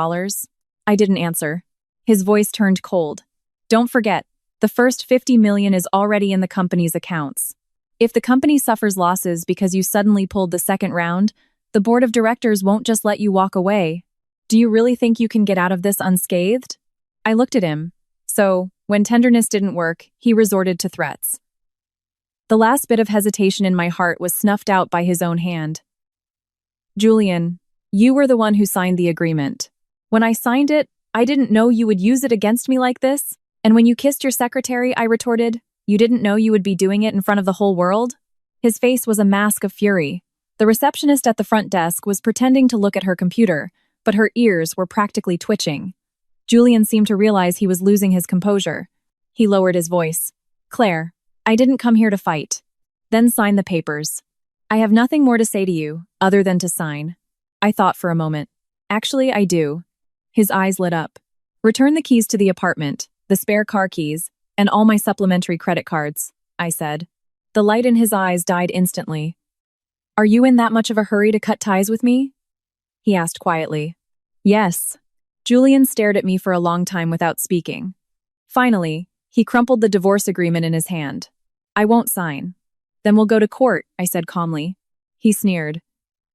I didn't answer. His voice turned cold. Don't forget, the first $50 million is already in the company's accounts. If the company suffers losses because you suddenly pulled the second round, the board of directors won't just let you walk away. Do you really think you can get out of this unscathed? I looked at him. So, when tenderness didn't work, he resorted to threats. The last bit of hesitation in my heart was snuffed out by his own hand. Julian, You were the one who signed the agreement. When I signed it, I didn't know you would use it against me like this. And when you kissed your secretary, I retorted, you didn't know you would be doing it in front of the whole world? His face was a mask of fury. The receptionist at the front desk was pretending to look at her computer, but her ears were practically twitching. Julian seemed to realize he was losing his composure. He lowered his voice. Claire, I didn't come here to fight. Then sign the papers. I have nothing more to say to you, other than to sign. I thought for a moment. Actually, I do. His eyes lit up. Return the keys to the apartment, the spare car keys, and all my supplementary credit cards, I said. The light in his eyes died instantly. Are you in that much of a hurry to cut ties with me? He asked quietly. Yes. Julian stared at me for a long time without speaking. Finally, he crumpled the divorce agreement in his hand. I won't sign. Then we'll go to court, I said calmly. He sneered.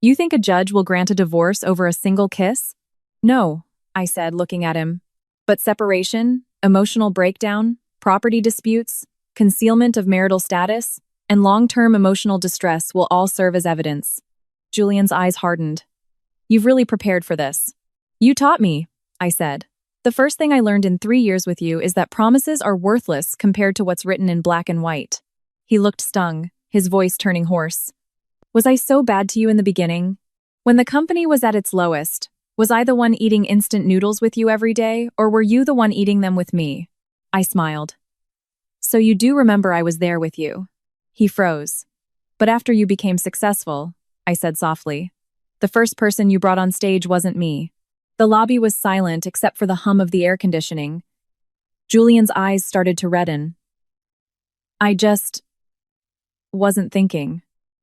You think a judge will grant a divorce over a single kiss? No, I said, looking at him. But separation, emotional breakdown, property disputes, concealment of marital status, and long-term emotional distress will all serve as evidence. Julian's eyes hardened. You've really prepared for this. You taught me, I said. The first thing I learned in 3 years with you is that promises are worthless compared to what's written in black and white. He looked stung, his voice turning hoarse. Was I so bad to you in the beginning? When the company was at its lowest, was I the one eating instant noodles with you every day, or were you the one eating them with me? I smiled. So you do remember I was there with you. He froze. But after you became successful, I said softly. The first person you brought on stage wasn't me. The lobby was silent except for the hum of the air conditioning. Julian's eyes started to redden. I just wasn't thinking.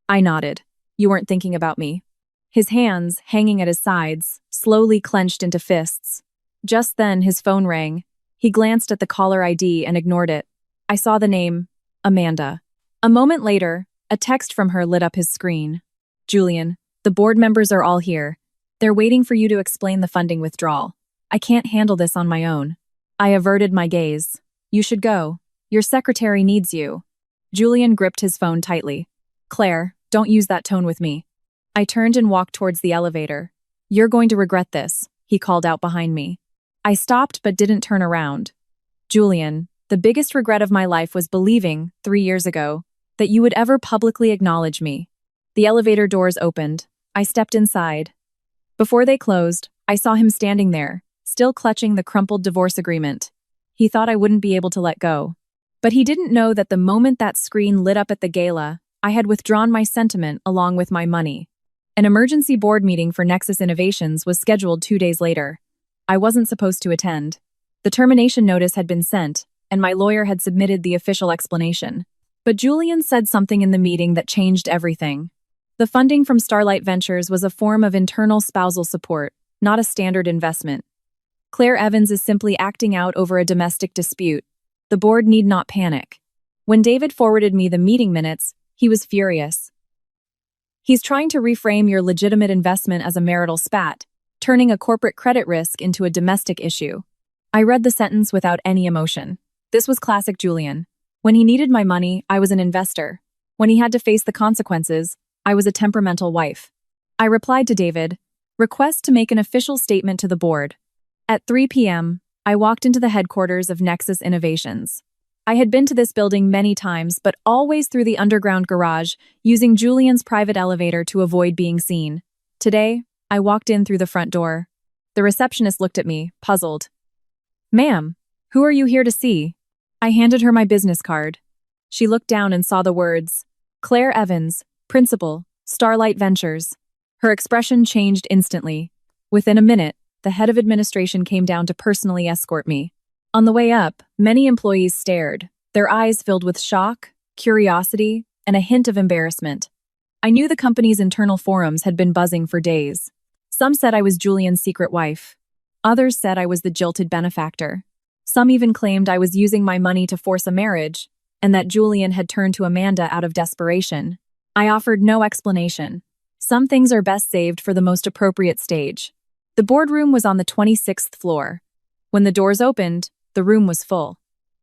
I nodded. You weren't thinking about me. His hands, hanging at his sides, slowly clenched into fists. Just then, his phone rang. He glanced at the caller ID and ignored it. I saw the name, Amanda. A moment later, a text from her lit up his screen. Julian, the board members are all here. They're waiting for you to explain the funding withdrawal. I can't handle this on my own. I averted my gaze. You should go. Your secretary needs you. Julian gripped his phone tightly. Claire, don't use that tone with me. I turned and walked towards the elevator. You're going to regret this, he called out behind me. I stopped but didn't turn around. Julian, the biggest regret of my life was believing, 3 years ago, that you would ever publicly acknowledge me. The elevator doors opened. I stepped inside. Before they closed, I saw him standing there, still clutching the crumpled divorce agreement. He thought I wouldn't be able to let go. But he didn't know that the moment that screen lit up at the gala, I had withdrawn my sentiment along with my money. An emergency board meeting for Nexus Innovations was scheduled 2 days later. I wasn't supposed to attend. The termination notice had been sent, and my lawyer had submitted the official explanation. But Julian said something in the meeting that changed everything. The funding from Starlight Ventures was a form of internal spousal support, not a standard investment. Claire Evans is simply acting out over a domestic dispute. The board need not panic. When David forwarded me the meeting minutes, he was furious. He's trying to reframe your legitimate investment as a marital spat, turning a corporate credit risk into a domestic issue. I read the sentence without any emotion. This was classic Julian. When he needed my money, I was an investor. When he had to face the consequences, I was a temperamental wife. I replied to David, request to make an official statement to the board. At 3 p.m., I walked into the headquarters of Nexus Innovations. I had been to this building many times, but always through the underground garage, using Julian's private elevator to avoid being seen. Today, I walked in through the front door. The receptionist looked at me, puzzled. Ma'am, who are you here to see? I handed her my business card. She looked down and saw the words, Claire Evans, Principal, Starlight Ventures. Her expression changed instantly. Within a minute, the head of administration came down to personally escort me. On the way up, many employees stared, their eyes filled with shock, curiosity, and a hint of embarrassment. I knew the company's internal forums had been buzzing for days. Some said I was Julian's secret wife. Others said I was the jilted benefactor. Some even claimed I was using my money to force a marriage, and that Julian had turned to Amanda out of desperation. I offered no explanation. Some things are best saved for the most appropriate stage. The boardroom was on the 26th floor. When the doors opened, the room was full.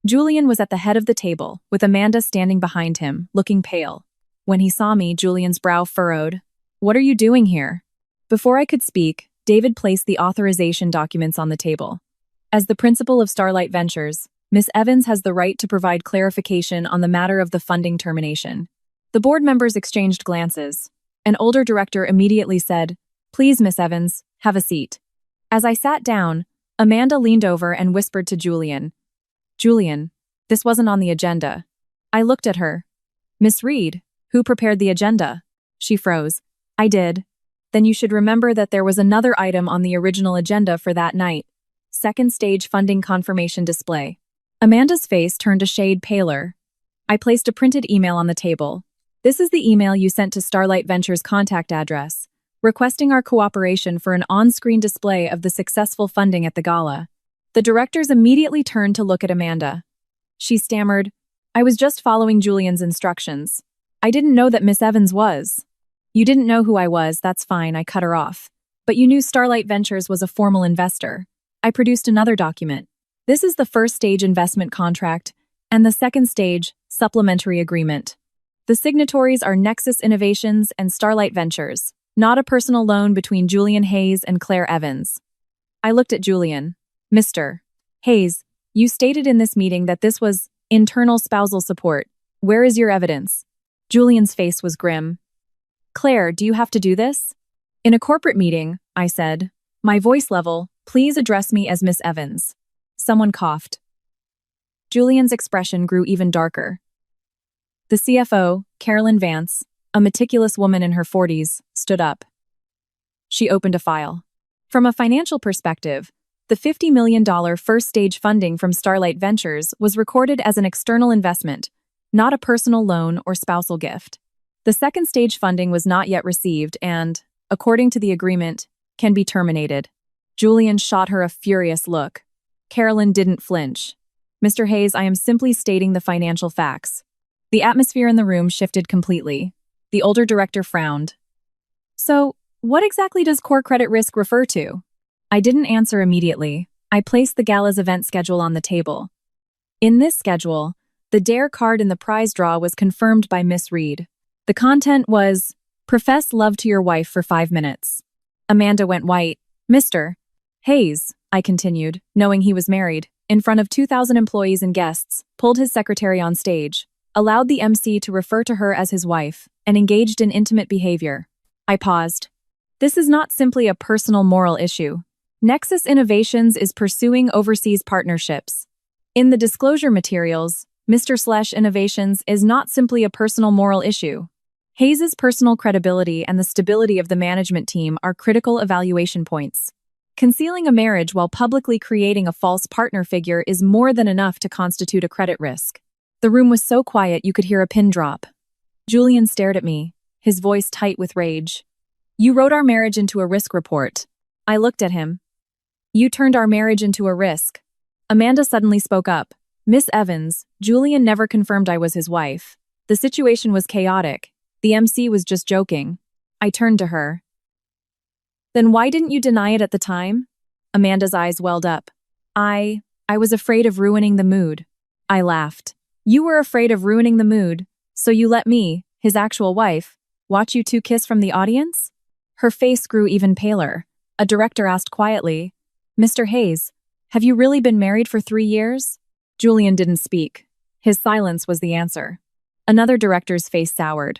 Julian was at the head of the table, with Amanda standing behind him, looking pale. When he saw me, Julian's brow furrowed. What are you doing here? Before I could speak, David placed the authorization documents on the table. As the principal of Starlight Ventures, Miss Evans has the right to provide clarification on the matter of the funding termination. The board members exchanged glances. An older director immediately said, "Please, Miss Evans, have a seat." As I sat down, Amanda leaned over and whispered to Julian, "Julian, this wasn't on the agenda." I looked at her. "Miss Reed, who prepared the agenda?" She froze. "I did." "Then you should remember that there was another item on the original agenda for that night. Second stage funding confirmation display." Amanda's face turned a shade paler. I placed a printed email on the table. "This is the email you sent to Starlight Ventures' contact address, requesting our cooperation for an on-screen display of the successful funding at the gala." The directors immediately turned to look at Amanda. She stammered, "I was just following Julian's instructions. I didn't know that Miss Evans was." "You didn't know who I was, that's fine," I cut her off. "But you knew Starlight Ventures was a formal investor." I produced another document. "This is the first stage investment contract and the second stage supplementary agreement. The signatories are Nexus Innovations and Starlight Ventures, not a personal loan between Julian Hayes and Claire Evans." I looked at Julian. "Mr. Hayes, you stated in this meeting that this was internal spousal support. Where is your evidence?" Julian's face was grim. "Claire, do you have to do this?" "In a corporate meeting," I said, my voice level, "please address me as Miss Evans." Someone coughed. Julian's expression grew even darker. The CFO, Carolyn Vance, a meticulous woman in her 40s, stood up. She opened a file. From a financial perspective, the $50 million first-stage funding from Starlight Ventures was recorded as an external investment, not a personal loan or spousal gift. The second-stage funding was not yet received and, according to the agreement, can be terminated. Julian shot her a furious look. Carolyn didn't flinch. "Mr. Hayes, I am simply stating the financial facts." The atmosphere in the room shifted completely. The older director frowned. "So, what exactly does core credit risk refer to?" I didn't answer immediately. I placed the gala's event schedule on the table. In this schedule, the dare card in the prize draw was confirmed by Miss Reed. The content was, "Profess love to your wife for 5 minutes." Amanda went white. "Mr. Hayes," I continued, knowing he was married, in front of 2,000 employees and guests, pulled his secretary on stage, allowed the MC to refer to her as his wife, and engaged in intimate behavior. I paused. "This is not simply a personal moral issue. Nexus Innovations is pursuing overseas partnerships. In the disclosure materials, Mr. Innovations is not simply a personal moral issue. Hayes's personal credibility and the stability of the management team are critical evaluation points. Concealing a marriage while publicly creating a false partner figure is more than enough to constitute a credit risk." The room was so quiet you could hear a pin drop. Julian stared at me, his voice tight with rage. "You wrote our marriage into a risk report." I looked at him. "You turned our marriage into a risk." Amanda suddenly spoke up. "Miss Evans, Julian never confirmed I was his wife. The situation was chaotic. The MC was just joking." I turned to her. "Then why didn't you deny it at the time?" Amanda's eyes welled up. I was afraid of ruining the mood." I laughed. "You were afraid of ruining the mood, so you let me, his actual wife, watch you two kiss from the audience?" Her face grew even paler. A director asked quietly, "Mr. Hayes, have you really been married for 3 years?" Julian didn't speak. His silence was the answer. Another director's face soured.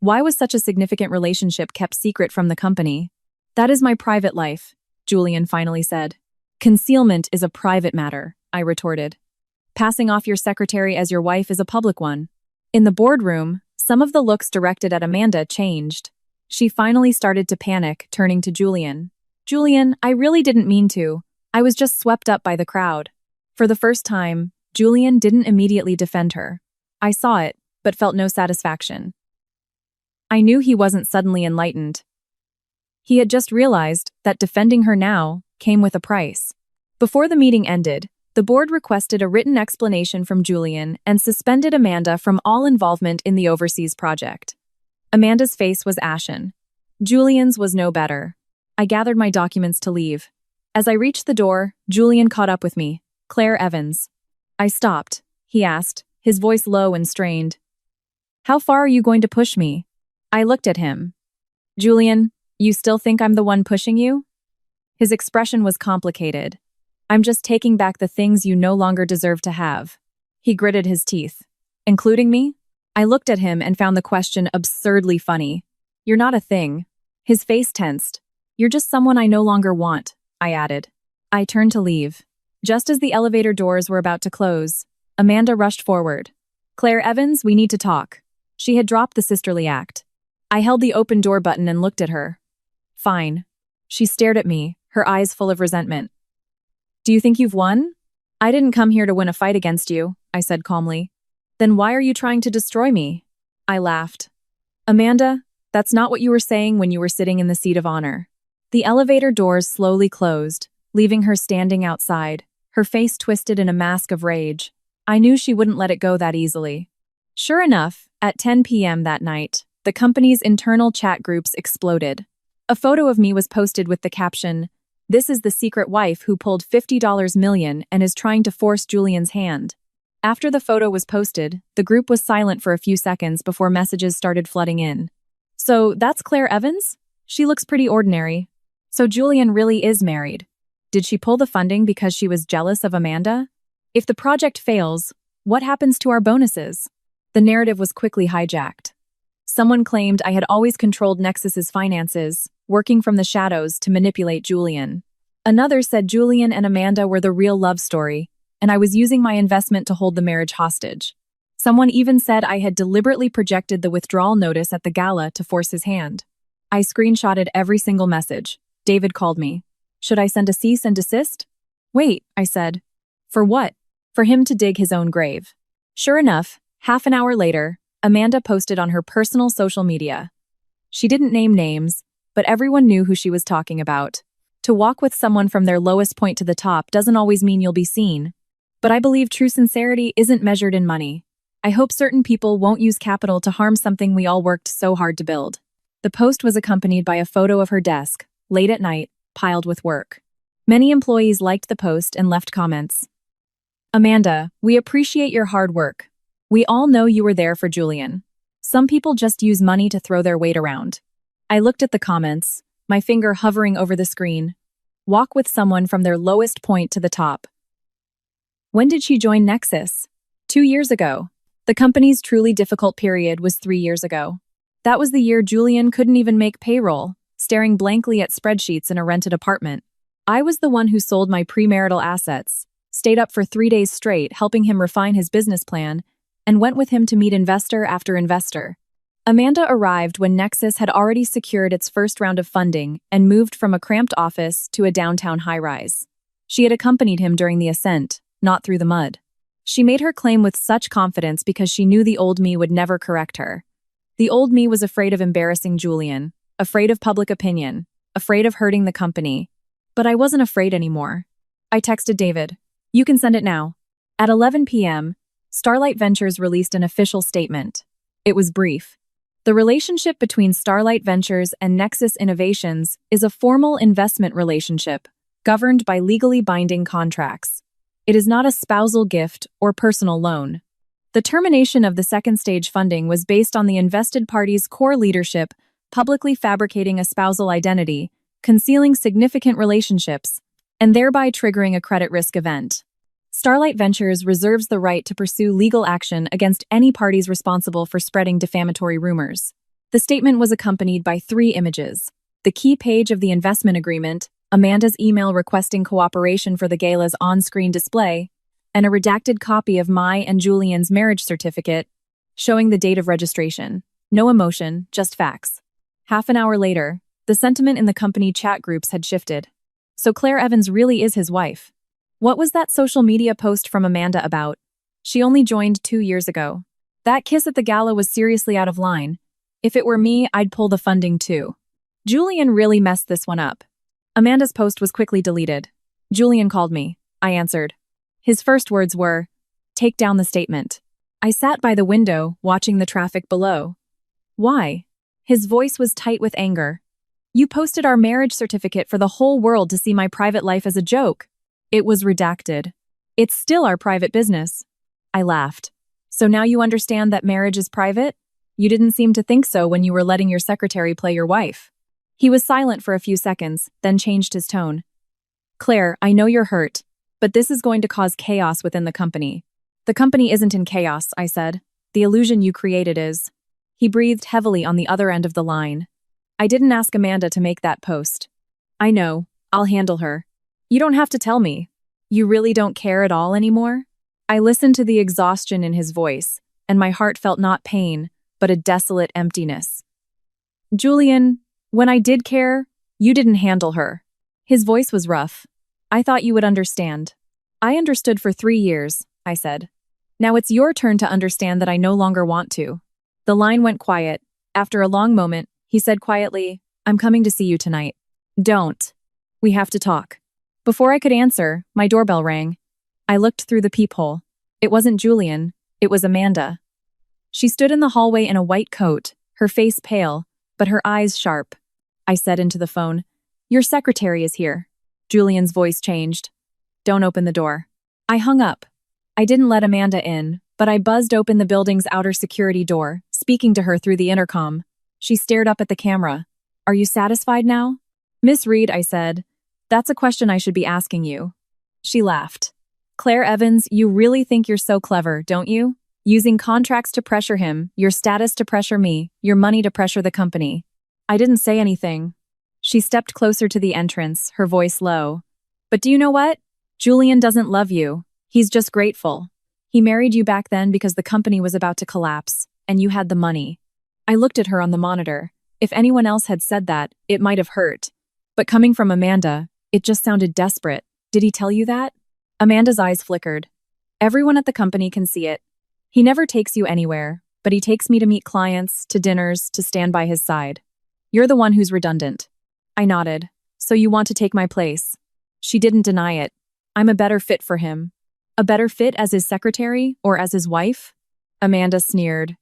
"Why was such a significant relationship kept secret from the company?" "That is my private life," Julian finally said. "Concealment is a private matter," I retorted. "Passing off your secretary as your wife is a public one." In the boardroom, some of the looks directed at Amanda changed. She finally started to panic, turning to Julian. "Julian, I really didn't mean to. I was just swept up by the crowd." For the first time, Julian didn't immediately defend her. I saw it, but felt no satisfaction. I knew he wasn't suddenly enlightened. He had just realized that defending her now came with a price. Before the meeting ended, the board requested a written explanation from Julian and suspended Amanda from all involvement in the overseas project. Amanda's face was ashen. Julian's was no better. I gathered my documents to leave. As I reached the door, Julian caught up with me. "Claire Evans." I stopped. He asked, his voice low and strained. "How far are you going to push me?" I looked at him. "Julian, You still think I'm the one pushing you? His expression was complicated. I'm just taking back the things you no longer deserve to have. He gritted his teeth. Including me? I looked at him and found the question absurdly funny. You're not a thing. His face tensed. You're just someone I no longer want, I added. I turned to leave. Just as the elevator doors were about to close, Amanda rushed forward. Claire Evans, we need to talk. She had dropped the sisterly act. I held the open door button and looked at her. Fine. She stared at me, her eyes full of resentment. Do you think you've won? I didn't come here to win a fight against you, I said calmly. Then why are you trying to destroy me? I laughed. Amanda, that's not what you were saying when you were sitting in the seat of honor. The elevator doors slowly closed, leaving her standing outside, her face twisted in a mask of rage. I knew she wouldn't let it go that easily. Sure enough, at 10 p.m. that night, the company's internal chat groups exploded. A photo of me was posted with the caption, "This is the secret wife who pulled $50 million and is trying to force Julian's hand." After the photo was posted, the group was silent for a few seconds before messages started flooding in. So, that's Claire Evans? She looks pretty ordinary. So Julian really is married. Did she pull the funding because she was jealous of Amanda? If the project fails, what happens to our bonuses? The narrative was quickly hijacked. Someone claimed I had always controlled Nexus's finances, working from the shadows to manipulate Julian. Another said Julian and Amanda were the real love story, and I was using my investment to hold the marriage hostage. Someone even said I had deliberately projected the withdrawal notice at the gala to force his hand. I screenshotted every single message. David called me. Should I send a cease and desist? Wait, I said. For what? For him to dig his own grave. Sure enough, half an hour later, Amanda posted on her personal social media. She didn't name names, but everyone knew who she was talking about. To walk with someone from their lowest point to the top doesn't always mean you'll be seen. But I believe true sincerity isn't measured in money. I hope certain people won't use capital to harm something we all worked so hard to build. The post was accompanied by a photo of her desk, late at night, piled with work. Many employees liked the post and left comments. Amanda, we appreciate your hard work. We all know you were there for Julian. Some people just use money to throw their weight around. I looked at the comments, my finger hovering over the screen. Walk with someone from their lowest point to the top. When did she join Nexus? 2 years ago. The company's truly difficult period was 3 years ago. That was the year Julian couldn't even make payroll, staring blankly at spreadsheets in a rented apartment. I was the one who sold my premarital assets, stayed up for 3 days straight helping him refine his business plan, and went with him to meet investor after investor. Amanda arrived when Nexus had already secured its first round of funding and moved from a cramped office to a downtown high-rise. She had accompanied him during the ascent, not through the mud. She made her claim with such confidence because she knew the old me would never correct her. The old me was afraid of embarrassing Julian, afraid of public opinion, afraid of hurting the company. But I wasn't afraid anymore. I texted David. You can send it now. At 11 p.m., Starlight Ventures released an official statement. It was brief. The relationship between Starlight Ventures and Nexus Innovations is a formal investment relationship, governed by legally binding contracts. It is not a spousal gift or personal loan. The termination of the second stage funding was based on the invested party's core leadership publicly fabricating a spousal identity, concealing significant relationships, and thereby triggering a credit risk event. Starlight Ventures reserves the right to pursue legal action against any parties responsible for spreading defamatory rumors. The statement was accompanied by 3 images: the key page of the investment agreement, Amanda's email requesting cooperation for the gala's on-screen display, and a redacted copy of my and Julian's marriage certificate showing the date of registration. No emotion, just facts. Half an hour later, the sentiment in the company chat groups had shifted. So Claire Evans really is his wife. What was that social media post from Amanda about? She only joined 2 years ago. That kiss at the gala was seriously out of line. If it were me, I'd pull the funding too. Julian really messed this one up. Amanda's post was quickly deleted. Julian called me. I answered. His first words were, "Take down the statement." I sat by the window, watching the traffic below. Why? His voice was tight with anger. You posted our marriage certificate for the whole world to see my private life as a joke. It was redacted. It's still our private business. I laughed. So now you understand that marriage is private? You didn't seem to think so when you were letting your secretary play your wife. He was silent for a few seconds, then changed his tone. Claire, I know you're hurt, but this is going to cause chaos within the company. The company isn't in chaos, I said. The illusion you created is. He breathed heavily on the other end of the line. I didn't ask Amanda to make that post. I know. I'll handle her. You don't have to tell me. You really don't care at all anymore? I listened to the exhaustion in his voice, and my heart felt not pain, but a desolate emptiness. Julian, when I did care, you didn't handle her. His voice was rough. I thought you would understand. I understood for 3 years, I said. Now it's your turn to understand that I no longer want to. The line went quiet. After a long moment, he said quietly, I'm coming to see you tonight. Don't. We have to talk. Before I could answer, my doorbell rang. I looked through the peephole. It wasn't Julian, it was Amanda. She stood in the hallway in a white coat, her face pale, but her eyes sharp. I said into the phone, Your secretary is here. Julian's voice changed. Don't open the door. I hung up. I didn't let Amanda in, but I buzzed open the building's outer security door, speaking to her through the intercom. She stared up at the camera. Are you satisfied now? Miss Reed, I said. That's a question I should be asking you. She laughed. Claire Evans, you really think you're so clever, don't you? Using contracts to pressure him, your status to pressure me, your money to pressure the company. I didn't say anything. She stepped closer to the entrance, her voice low. But do you know what? Julian doesn't love you. He's just grateful. He married you back then because the company was about to collapse, and you had the money. I looked at her on the monitor. If anyone else had said that, it might have hurt. But coming from Amanda, it just sounded desperate. Did he tell you that? Amanda's eyes flickered. Everyone at the company can see it. He never takes you anywhere, but he takes me to meet clients, to dinners, to stand by his side. You're the one who's redundant. I nodded. So you want to take my place? She didn't deny it. I'm a better fit for him. A better fit as his secretary or as his wife? Amanda sneered.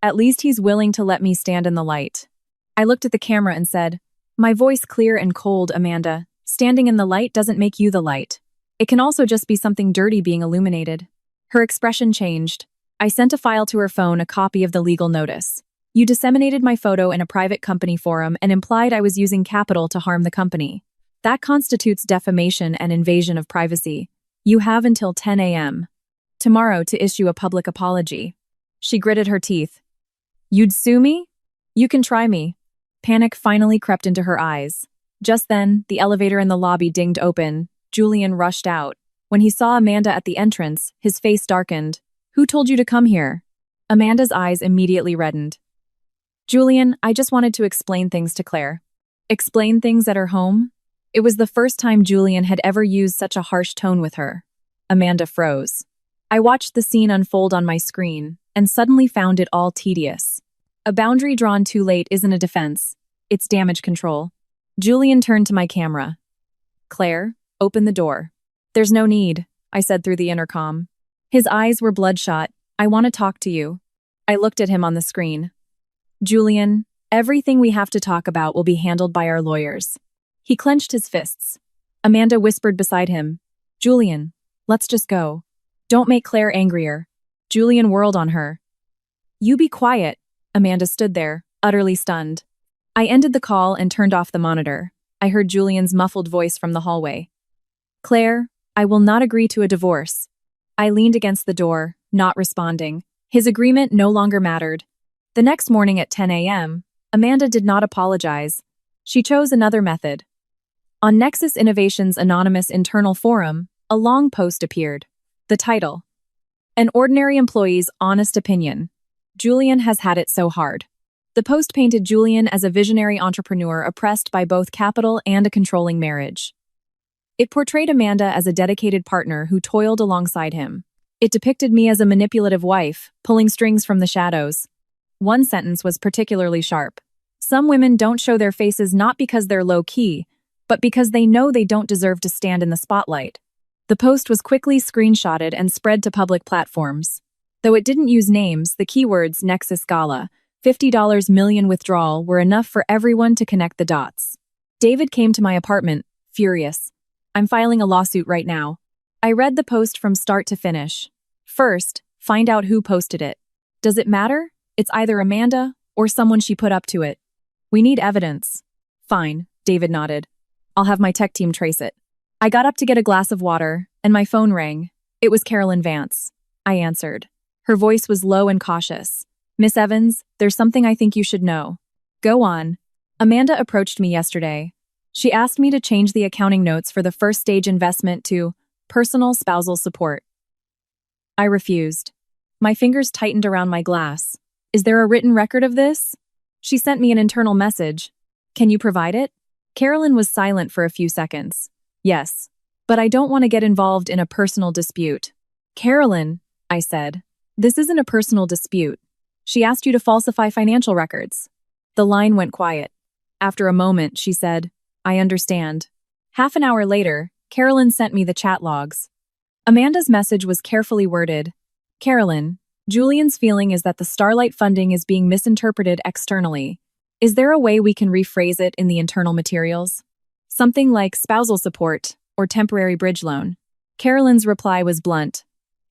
At least he's willing to let me stand in the light. I looked at the camera and said, my voice clear and cold, Amanda. Standing in the light doesn't make you the light. It can also just be something dirty being illuminated. Her expression changed. I sent a file to her phone, a copy of the legal notice. You disseminated my photo in a private company forum and implied I was using capital to harm the company. That constitutes defamation and invasion of privacy. You have until 10 a.m. tomorrow to issue a public apology. She gritted her teeth. You'd sue me? You can try me. Panic finally crept into her eyes. Just then, the elevator in the lobby dinged open. Julian rushed out. When he saw Amanda at the entrance, his face darkened. Who told you to come here? Amanda's eyes immediately reddened. Julian, I just wanted to explain things to Claire. Explain things at her home? It was the first time Julian had ever used such a harsh tone with her. Amanda froze. I watched the scene unfold on my screen, and suddenly found it all tedious. A boundary drawn too late isn't a defense. It's damage control. Julian turned to my camera. Claire, open the door. There's no need, I said through the intercom. His eyes were bloodshot. I want to talk to you. I looked at him on the screen. Julian, everything we have to talk about will be handled by our lawyers. He clenched his fists. Amanda whispered beside him. Julian, let's just go. Don't make Claire angrier. Julian whirled on her. You be quiet. Amanda stood there, utterly stunned. I ended the call and turned off the monitor. I heard Julian's muffled voice from the hallway. Claire, I will not agree to a divorce. I leaned against the door, not responding. His agreement no longer mattered. The next morning at 10 a.m., Amanda did not apologize. She chose another method. On Nexus Innovations' anonymous internal forum, a long post appeared. The title: An Ordinary Employee's Honest Opinion. Julian has had it so hard. The post painted Julian as a visionary entrepreneur oppressed by both capital and a controlling marriage. It portrayed Amanda as a dedicated partner who toiled alongside him. It depicted me as a manipulative wife, pulling strings from the shadows. One sentence was particularly sharp. Some women don't show their faces not because they're low-key, but because they know they don't deserve to stand in the spotlight. The post was quickly screenshotted and spread to public platforms. Though it didn't use names, the keywords Nexus Gala, $50 million withdrawal were enough for everyone to connect the dots. David came to my apartment, furious. I'm filing a lawsuit right now. I read the post from start to finish. First, find out who posted it. Does it matter? It's either Amanda or someone she put up to it. We need evidence. Fine, David nodded. I'll have my tech team trace it. I got up to get a glass of water, and my phone rang. It was Carolyn Vance. I answered. Her voice was low and cautious. Miss Evans, there's something I think you should know. Go on. Amanda approached me yesterday. She asked me to change the accounting notes for the first stage investment to personal spousal support. I refused. My fingers tightened around my glass. Is there a written record of this? She sent me an internal message. Can you provide it? Carolyn was silent for a few seconds. Yes, but I don't want to get involved in a personal dispute. Carolyn, I said, this isn't a personal dispute. She asked you to falsify financial records. The line went quiet. After a moment, she said, I understand. Half an hour later, Carolyn sent me the chat logs. Amanda's message was carefully worded. Carolyn, Julian's feeling is that the Starlight funding is being misinterpreted externally. Is there a way we can rephrase it in the internal materials? Something like spousal support or temporary bridge loan. Carolyn's reply was blunt.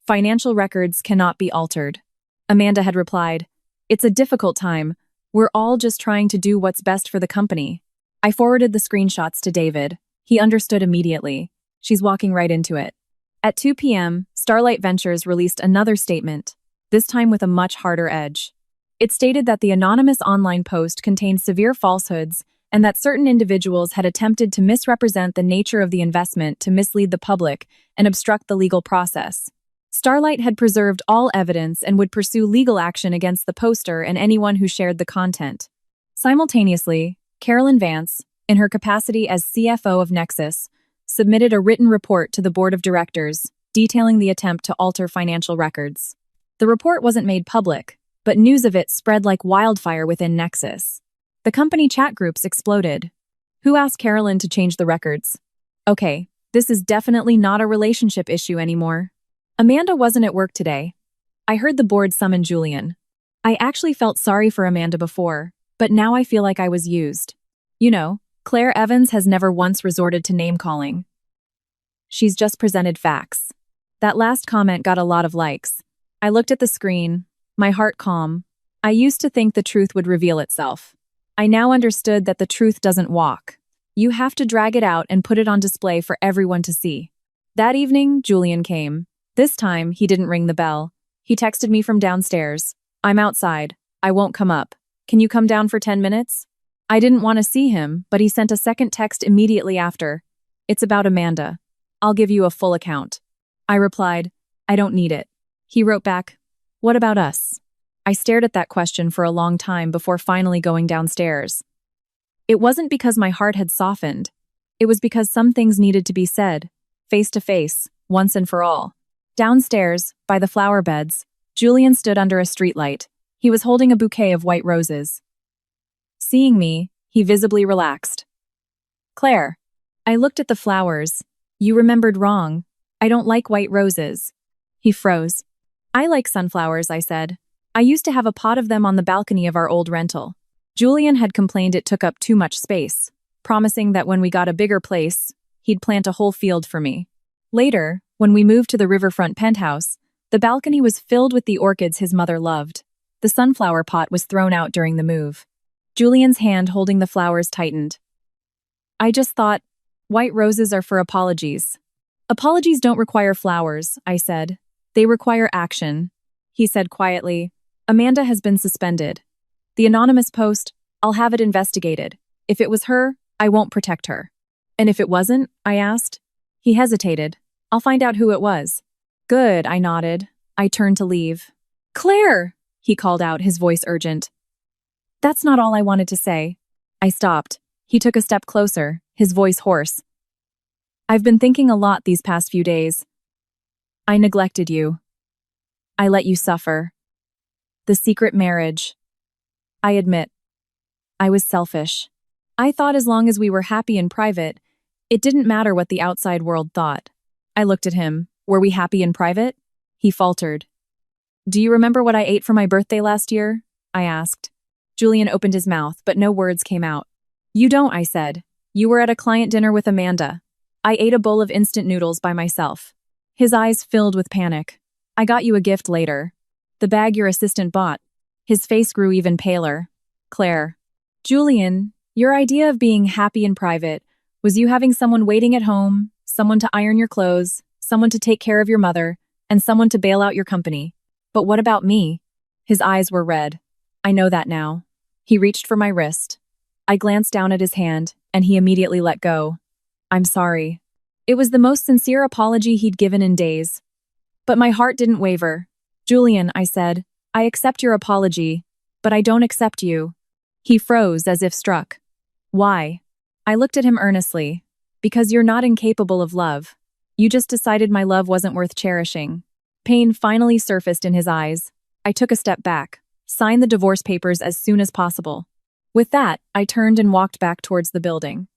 Financial records cannot be altered. Amanda had replied, it's a difficult time. We're all just trying to do what's best for the company. I forwarded the screenshots to David. He understood immediately. She's walking right into it. At 2 p.m., Starlight Ventures released another statement, this time with a much harder edge. It stated that the anonymous online post contained severe falsehoods and that certain individuals had attempted to misrepresent the nature of the investment to mislead the public and obstruct the legal process. Starlight had preserved all evidence and would pursue legal action against the poster and anyone who shared the content. Simultaneously, Carolyn Vance, in her capacity as CFO of Nexus, submitted a written report to the board of directors detailing the attempt to alter financial records. The report wasn't made public, but news of it spread like wildfire within Nexus. The company chat groups exploded. Who asked Carolyn to change the records? Okay, this is definitely not a relationship issue anymore. Amanda wasn't at work today. I heard the board summon Julian. I actually felt sorry for Amanda before, but now I feel like I was used. You know, Claire Evans has never once resorted to name-calling. She's just presented facts. That last comment got a lot of likes. I looked at the screen, my heart calm. I used to think the truth would reveal itself. I now understood that the truth doesn't walk. You have to drag it out and put it on display for everyone to see. That evening, Julian came. This time, he didn't ring the bell. He texted me from downstairs. I'm outside. I won't come up. Can you come down for 10 minutes? I didn't want to see him, but he sent a second text immediately after. It's about Amanda. I'll give you a full account. I replied, I don't need it. He wrote back, what about us? I stared at that question for a long time before finally going downstairs. It wasn't because my heart had softened. It was because some things needed to be said, face to face, once and for all. Downstairs, by the flower beds, Julian stood under a streetlight. He was holding a bouquet of white roses. Seeing me, he visibly relaxed. Claire, I looked at the flowers. You remembered wrong. I don't like white roses. He froze. I like sunflowers, I said. I used to have a pot of them on the balcony of our old rental. Julian had complained it took up too much space, promising that when we got a bigger place, he'd plant a whole field for me. Later, when we moved to the riverfront penthouse, the balcony was filled with the orchids his mother loved. The sunflower pot was thrown out during the move. Julian's hand holding the flowers tightened. I just thought, white roses are for apologies. Apologies don't require flowers, I said. They require action. He said quietly, Amanda has been suspended. The anonymous post, I'll have it investigated. If it was her, I won't protect her. And if it wasn't, I asked. He hesitated. I'll find out who it was. Good, I nodded. I turned to leave. Claire, he called out, his voice urgent. That's not all I wanted to say. I stopped. He took a step closer, his voice hoarse. I've been thinking a lot these past few days. I neglected you. I let you suffer. The secret marriage. I admit, I was selfish. I thought as long as we were happy in private, it didn't matter what the outside world thought. I looked at him. Were we happy in private? He faltered. Do you remember what I ate for my birthday last year? I asked. Julian opened his mouth, but no words came out. You don't, I said. You were at a client dinner with Amanda. I ate a bowl of instant noodles by myself. His eyes filled with panic. I got you a gift later. The bag your assistant bought. His face grew even paler. Claire. Julian, Your idea of being happy in private was you having someone waiting at home, someone to iron your clothes, someone to take care of your mother, and someone to bail out your company. But what about me? His eyes were red. I know that now. He reached for my wrist. I glanced down at his hand, and he immediately let go. I'm sorry. It was the most sincere apology he'd given in days. But my heart didn't waver. Julian, I said, I accept your apology, but I don't accept you. He froze as if struck. Why? I looked at him earnestly. Because you're not incapable of love. You just decided my love wasn't worth cherishing. Pain finally surfaced in his eyes. I took a step back, signed the divorce papers as soon as possible. With that, I turned and walked back towards the building.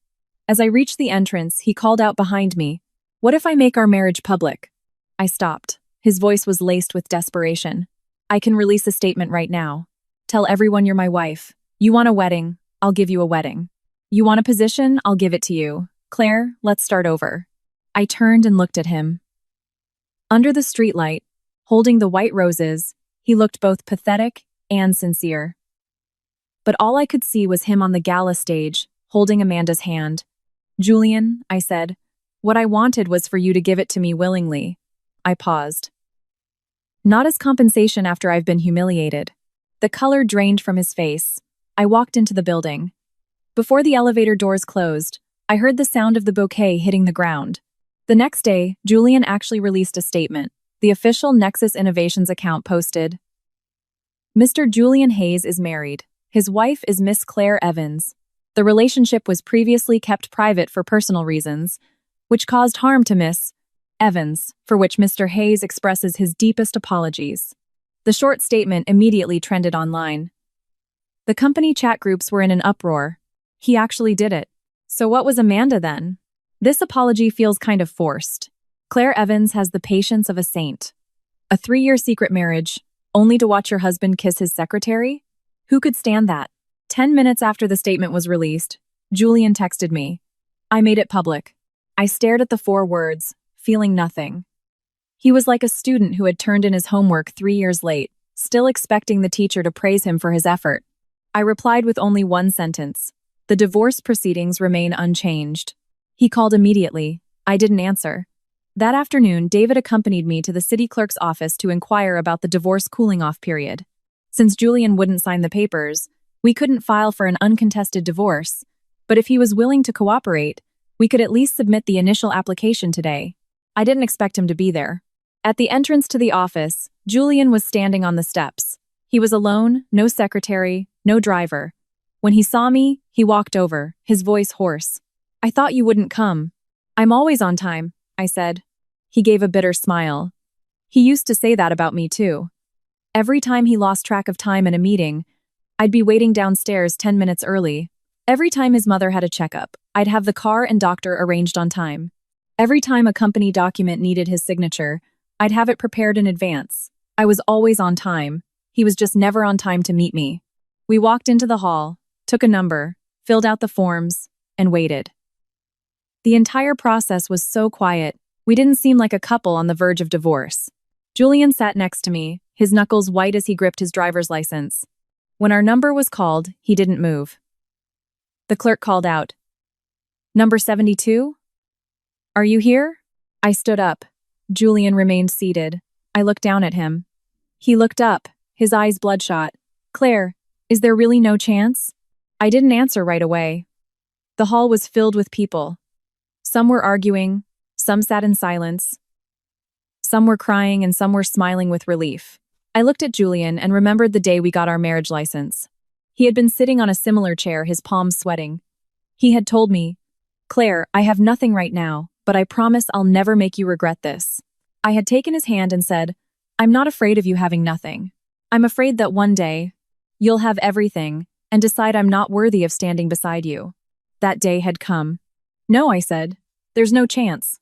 As I reached the entrance, he called out behind me, "What if I make our marriage public?" I stopped. His voice was laced with desperation. I can release a statement right now. Tell everyone you're my wife. You want a wedding, I'll give you a wedding. You want a position, I'll give it to you. Claire, let's start over. I turned and looked at him. Under the streetlight, holding the white roses, he looked both pathetic and sincere. But all I could see was him on the gala stage, holding Amanda's hand. Julian, I said, what I wanted was for you to give it to me willingly. I paused. Not as compensation after I've been humiliated. The color drained from his face. I walked into the building. Before the elevator doors closed, I heard the sound of the bouquet hitting the ground. The next day, Julian actually released a statement. The official Nexus Innovations account posted, Mr. Julian Hayes is married. His wife is Miss Claire Evans. The relationship was previously kept private for personal reasons, which caused harm to Miss Evans, for which Mr. Hayes expresses his deepest apologies. The short statement immediately trended online. The company chat groups were in an uproar. He actually did it. So what was Amanda then? This apology feels kind of forced. Claire Evans has the patience of a saint. A 3-year secret marriage, only to watch your husband kiss his secretary? Who could stand that? 10 minutes after the statement was released, Julian texted me. I made it public. I stared at the 4 words, feeling nothing. He was like a student who had turned in his homework 3 years late, still expecting the teacher to praise him for his effort. I replied with only one sentence. The divorce proceedings remain unchanged. He called immediately. I didn't answer. That afternoon, David accompanied me to the city clerk's office to inquire about the divorce cooling-off period. Since Julian wouldn't sign the papers, we couldn't file for an uncontested divorce, but if he was willing to cooperate, we could at least submit the initial application today. I didn't expect him to be there. At the entrance to the office, Julian was standing on the steps. He was alone, no secretary, no driver. When he saw me, he walked over, his voice hoarse. I thought you wouldn't come. I'm always on time, I said. He gave a bitter smile. He used to say that about me too. Every time he lost track of time in a meeting, I'd be waiting downstairs 10 minutes early. Every time his mother had a checkup, I'd have the car and doctor arranged on time. Every time a company document needed his signature, I'd have it prepared in advance. I was always on time. He was just never on time to meet me. We walked into the hall, took a number, filled out the forms, and waited. The entire process was so quiet, we didn't seem like a couple on the verge of divorce. Julian sat next to me, his knuckles white as he gripped his driver's license. When our number was called, he didn't move. The clerk called out, "Number 72? Are you here?" I stood up. Julian remained seated. I looked down at him. He looked up, his eyes bloodshot. "Claire, is there really no chance?" I didn't answer right away. The hall was filled with people. Some were arguing, some sat in silence. Some were crying and some were smiling with relief. I looked at Julian and remembered the day we got our marriage license. He had been sitting on a similar chair, his palms sweating. He had told me, "Claire, I have nothing right now, but I promise I'll never make you regret this." I had taken his hand and said, "I'm not afraid of you having nothing. I'm afraid that one day, you'll have everything and decide I'm not worthy of standing beside you." That day had come. "No," I said. "There's no chance."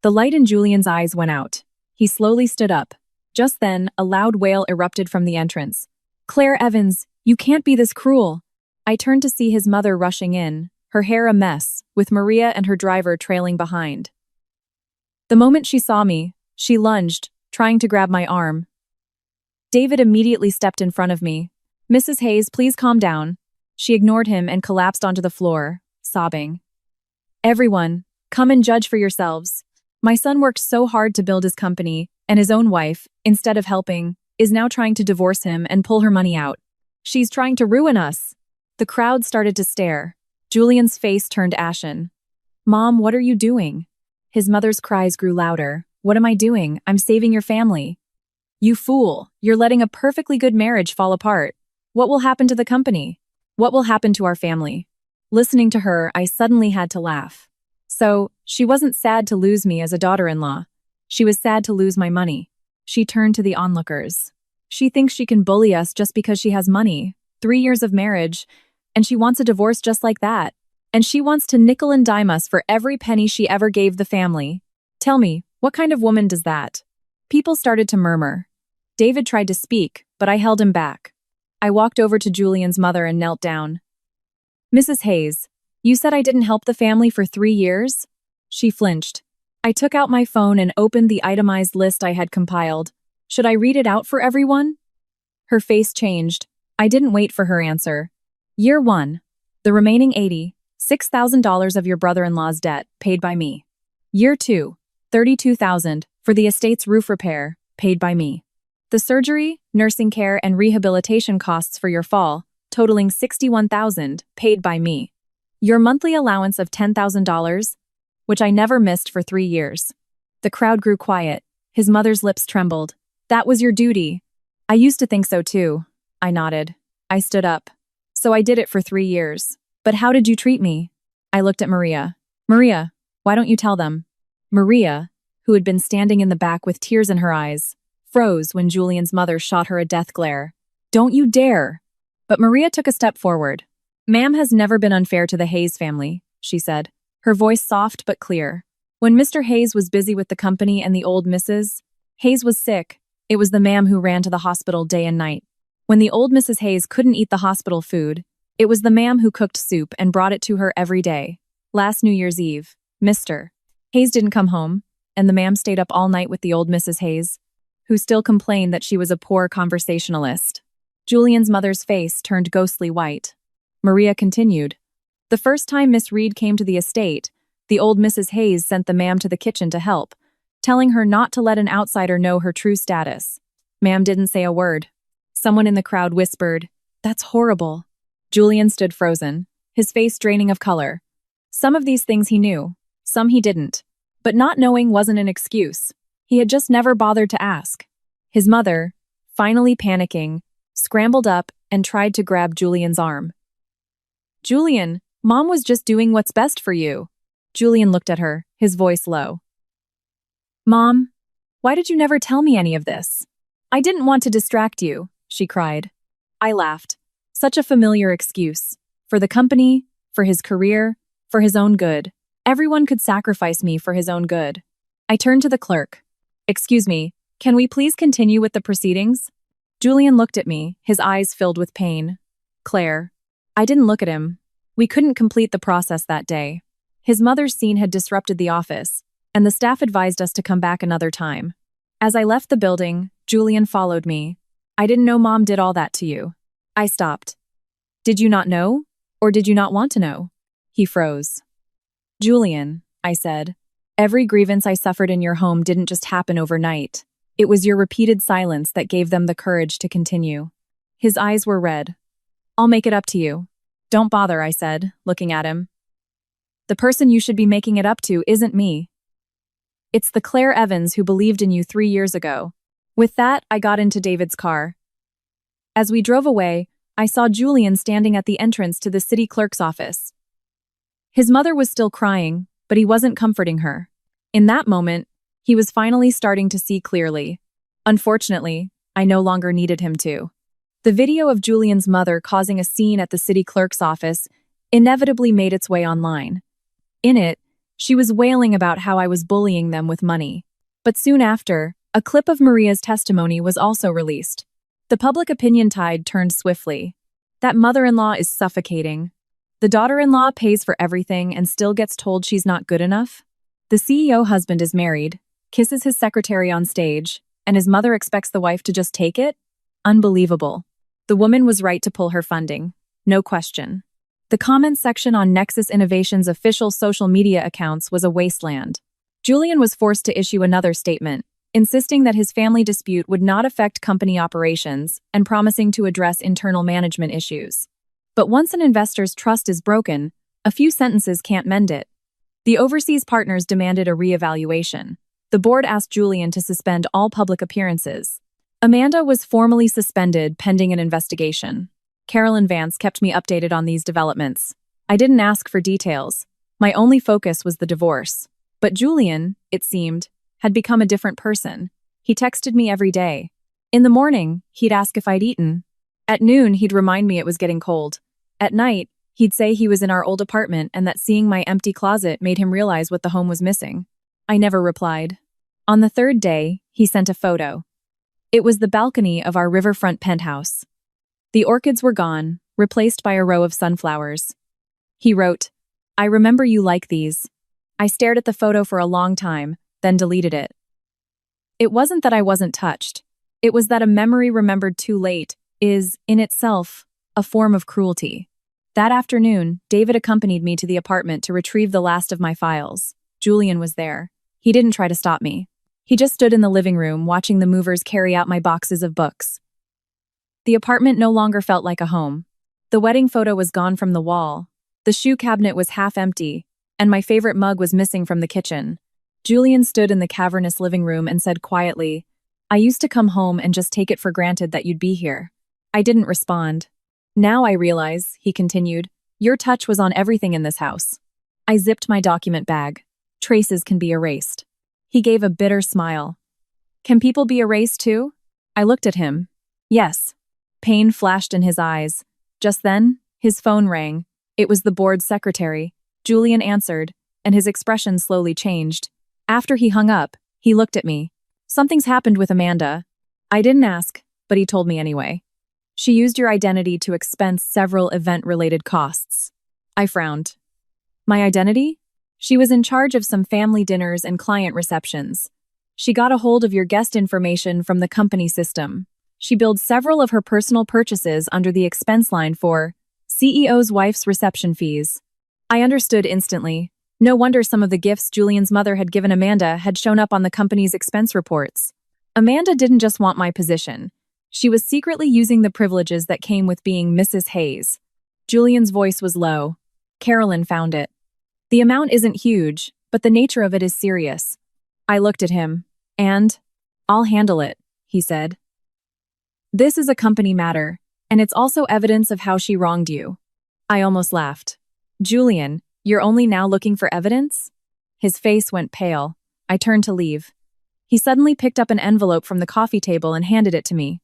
The light in Julian's eyes went out. He slowly stood up. Just then, a loud wail erupted from the entrance. "Claire Evans, you can't be this cruel." I turned to see his mother rushing in, her hair a mess, with Maria and her driver trailing behind. The moment she saw me, she lunged, trying to grab my arm. David immediately stepped in front of me. "Mrs. Hayes, please calm down." She ignored him and collapsed onto the floor, sobbing. Everyone, come and judge for yourselves. My son worked so hard to build his company, and his own wife, instead of helping, is now trying to divorce him and pull her money out. She's trying to ruin us. The crowd started to stare. Julian's face turned ashen. Mom, what are you doing? His mother's cries grew louder. What am I doing? I'm saving your family. You fool, you're letting a perfectly good marriage fall apart. What will happen to the company? What will happen to our family? Listening to her, I suddenly had to laugh. So, she wasn't sad to lose me as a daughter-in-law. She was sad to lose my money. She turned to the onlookers. She thinks she can bully us just because she has money, 3 years of marriage, and she wants a divorce just like that. And she wants to nickel and dime us for every penny she ever gave the family. Tell me, what kind of woman does that? People started to murmur. David tried to speak, but I held him back. I walked over to Julian's mother and knelt down. Mrs. Hayes, you said I didn't help the family for 3 years? She flinched. I took out my phone and opened the itemized list I had compiled. Should I read it out for everyone? Her face changed. I didn't wait for her answer. Year 1. The remaining $86,000 of your brother-in-law's debt, paid by me. Year 2. $32,000 for the estate's roof repair, paid by me. The surgery, nursing care, and rehabilitation costs for your fall, totaling $61,000, paid by me. Your monthly allowance of $10,000, which I never missed for 3 years. The crowd grew quiet. His mother's lips trembled. That was your duty. I used to think so too. I nodded. I stood up. So I did it for 3 years. But how did you treat me? I looked at Maria. Maria, why don't you tell them? Maria, who had been standing in the back with tears in her eyes, froze when Julian's mother shot her a death glare. Don't you dare! But Maria took a step forward. Ma'am has never been unfair to the Hayes family, she said, her voice soft but clear. When Mr. Hayes was busy with the company and the old Mrs. Hayes was sick, it was the ma'am who ran to the hospital day and night. When the old Mrs. Hayes couldn't eat the hospital food, it was the ma'am who cooked soup and brought it to her every day. Last New Year's Eve, Mr. Hayes didn't come home, and the ma'am stayed up all night with the old Mrs. Hayes, who still complained that she was a poor conversationalist. Julian's mother's face turned ghostly white. Maria continued. The first time Miss Reed came to the estate, the old Mrs. Hayes sent the ma'am to the kitchen to help, telling her not to let an outsider know her true status. Ma'am didn't say a word. Someone in the crowd whispered, "That's horrible." Julian stood frozen, his face draining of color. Some of these things he knew, some he didn't. But not knowing wasn't an excuse. He had just never bothered to ask. His mother, finally panicking, scrambled up and tried to grab Julian's arm. Julian, Mom was just doing what's best for you. Julian looked at her, his voice low. Mom, why did you never tell me any of this? I didn't want to distract you, she cried. I laughed. Such a familiar excuse. For the company, for his career, for his own good. Everyone could sacrifice me for his own good. I turned to the clerk. Excuse me, can we please continue with the proceedings? Julian looked at me, his eyes filled with pain. Claire. I didn't look at him. We couldn't complete the process that day. His mother's scene had disrupted the office, and the staff advised us to come back another time. As I left the building, Julian followed me. I didn't know Mom did all that to you. I stopped. Did you not know? Or did you not want to know? He froze. Julian, I said, every grievance I suffered in your home didn't just happen overnight. It was your repeated silence that gave them the courage to continue. His eyes were red. I'll make it up to you. Don't bother, I said, looking at him. The person you should be making it up to isn't me. It's the Claire Evans who believed in you 3 years ago. With that, I got into David's car. As we drove away, I saw Julian standing at the entrance to the city clerk's office. His mother was still crying, but he wasn't comforting her. In that moment, he was finally starting to see clearly. Unfortunately, I no longer needed him to. The video of Julian's mother causing a scene at the city clerk's office inevitably made its way online. In it, she was wailing about how I was bullying them with money. But soon after, a clip of Maria's testimony was also released. The public opinion tide turned swiftly. That mother-in-law is suffocating. The daughter-in-law pays for everything and still gets told she's not good enough. The CEO husband is married, kisses his secretary on stage, and his mother expects the wife to just take it? Unbelievable. The woman was right to pull her funding. No question. The comments section on Nexus Innovations' official social media accounts was a wasteland. Julian was forced to issue another statement, insisting that his family dispute would not affect company operations and promising to address internal management issues. But once an investor's trust is broken, a few sentences can't mend it. The overseas partners demanded a reevaluation. The board asked Julian to suspend all public appearances. Amanda was formally suspended pending an investigation. Carolyn Vance kept me updated on these developments. I didn't ask for details. My only focus was the divorce. But Julian, it seemed, had become a different person. He texted me every day. In the morning, he'd ask if I'd eaten. At noon, he'd remind me it was getting cold. At night, he'd say he was in our old apartment and that seeing my empty closet made him realize what the home was missing. I never replied. On the third day, he sent a photo. It was the balcony of our riverfront penthouse. The orchids were gone, replaced by a row of sunflowers. He wrote, "I remember you like these." I stared at the photo for a long time, then deleted it. It wasn't that I wasn't touched. It was that a memory remembered too late is, in itself, a form of cruelty. That afternoon, David accompanied me to the apartment to retrieve the last of my files. Julian was there. He didn't try to stop me. He just stood in the living room, watching the movers carry out my boxes of books. The apartment no longer felt like a home. The wedding photo was gone from the wall. The shoe cabinet was half empty, and my favorite mug was missing from the kitchen. Julian stood in the cavernous living room and said quietly, "I used to come home and just take it for granted that you'd be here." I didn't respond. "Now I realize," he continued, "your touch was on everything in this house." I zipped my document bag. Traces can be erased. He gave a bitter smile. "Can people be erased too?" I looked at him. Yes. Pain flashed in his eyes. Just then, his phone rang. It was the board's secretary. Julian answered, and his expression slowly changed. After he hung up, he looked at me. "Something's happened with Amanda." I didn't ask, but he told me anyway. "She used your identity to expense several event-related costs." I frowned. "My identity?" "She was in charge of some family dinners and client receptions. She got a hold of your guest information from the company system. She billed several of her personal purchases under the expense line for CEO's wife's reception fees." I understood instantly. No wonder some of the gifts Julian's mother had given Amanda had shown up on the company's expense reports. Amanda didn't just want my position. She was secretly using the privileges that came with being Mrs. Hayes. Julian's voice was low. "Carolyn found it. The amount isn't huge, but the nature of it is serious." I looked at him. "And I'll handle it," he said. "This is a company matter, and it's also evidence of how she wronged you." I almost laughed. "Julian, you're only now looking for evidence?" His face went pale. I turned to leave. He suddenly picked up an envelope from the coffee table and handed it to me.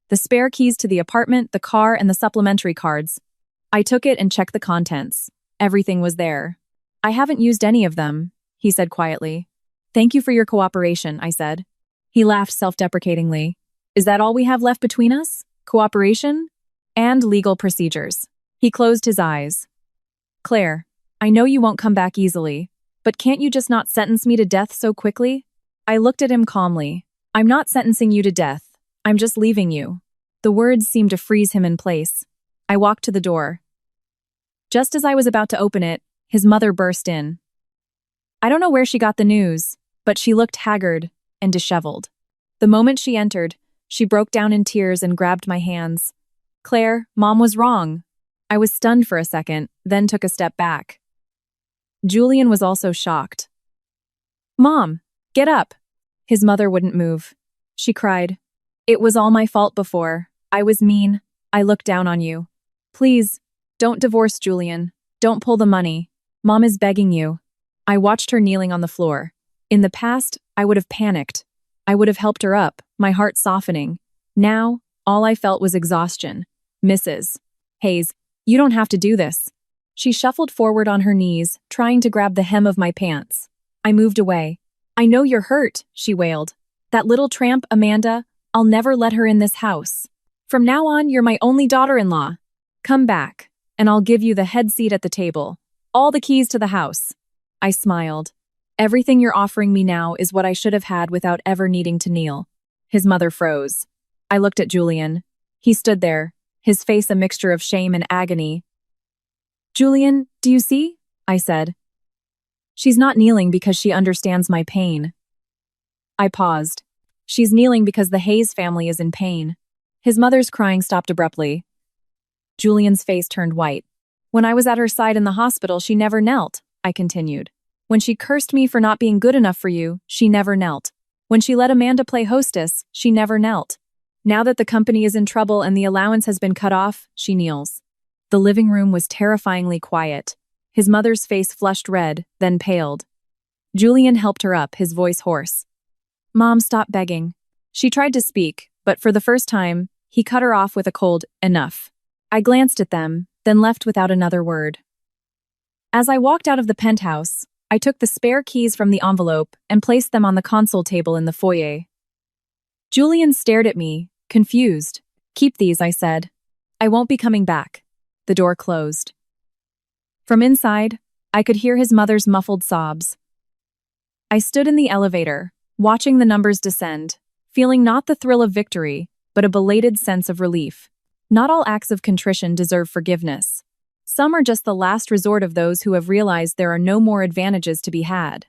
The spare keys to the apartment, the car, and the supplementary cards. I took it and checked the contents. Everything was there. "I haven't used any of them," he said quietly. "Thank you for your cooperation," I said. He laughed self-deprecatingly. "Is that all we have left between us? Cooperation? And legal procedures." He closed his eyes. "Claire, I know you won't come back easily, but can't you just not sentence me to death so quickly?" I looked at him calmly. "I'm not sentencing you to death. I'm just leaving you." The words seemed to freeze him in place. I walked to the door. Just as I was about to open it, his mother burst in. I don't know where she got the news, but she looked haggard and disheveled. The moment she entered, she broke down in tears and grabbed my hands. "Claire, Mom was wrong." I was stunned for a second, then took a step back. Julian was also shocked. "Mom, get up." His mother wouldn't move. She cried. "It was all my fault before. I was mean. I looked down on you. Please, don't divorce Julian. Don't pull the money. Mom is begging you." I watched her kneeling on the floor. In the past, I would have panicked. I would have helped her up, my heart softening. Now, all I felt was exhaustion. "Mrs. Hayes, you don't have to do this." She shuffled forward on her knees, trying to grab the hem of my pants. I moved away. "I know you're hurt," she wailed. "That little tramp, Amanda, I'll never let her in this house. From now on, you're my only daughter-in-law. Come back, and I'll give you the head seat at the table. All the keys to the house." I smiled. "Everything you're offering me now is what I should have had without ever needing to kneel." His mother froze. I looked at Julian. He stood there, his face a mixture of shame and agony. "Julian, do you see?" I said. "She's not kneeling because she understands my pain." I paused. "She's kneeling because the Hayes family is in pain." His mother's crying stopped abruptly. Julian's face turned white. "When I was at her side in the hospital, she never knelt," I continued. "When she cursed me for not being good enough for you, she never knelt. When she let Amanda play hostess, she never knelt. Now that the company is in trouble and the allowance has been cut off, she kneels." The living room was terrifyingly quiet. His mother's face flushed red, then paled. Julian helped her up, his voice hoarse. "Mom, stop begging." She tried to speak, but for the first time, he cut her off with a cold, "Enough." I glanced at them, then left without another word. As I walked out of the penthouse, I took the spare keys from the envelope and placed them on the console table in the foyer. Julian stared at me, confused. "Keep these," I said. "I won't be coming back." The door closed. From inside, I could hear his mother's muffled sobs. I stood in the elevator, watching the numbers descend, feeling not the thrill of victory, but a belated sense of relief. Not all acts of contrition deserve forgiveness. Some are just the last resort of those who have realized there are no more advantages to be had.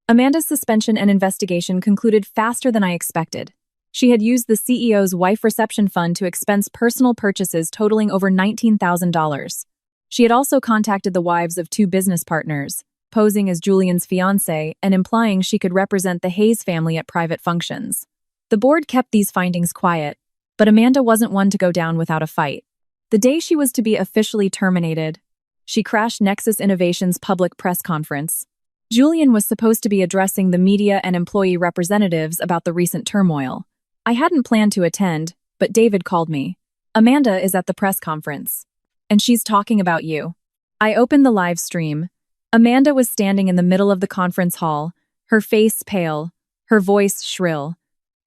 Amanda's suspension and investigation concluded faster than I expected. She had used the CEO's wife reception fund to expense personal purchases totaling over $19,000. She had also contacted the wives of 2 business partners, posing as Julian's fiancé and implying she could represent the Hayes family at private functions. The board kept these findings quiet, but Amanda wasn't one to go down without a fight. The day she was to be officially terminated, she crashed Nexus Innovations' public press conference. Julian was supposed to be addressing the media and employee representatives about the recent turmoil. I hadn't planned to attend, but David called me. "Amanda is at the press conference, and she's talking about you." I opened the live stream. Amanda was standing in the middle of the conference hall, her face pale, her voice shrill.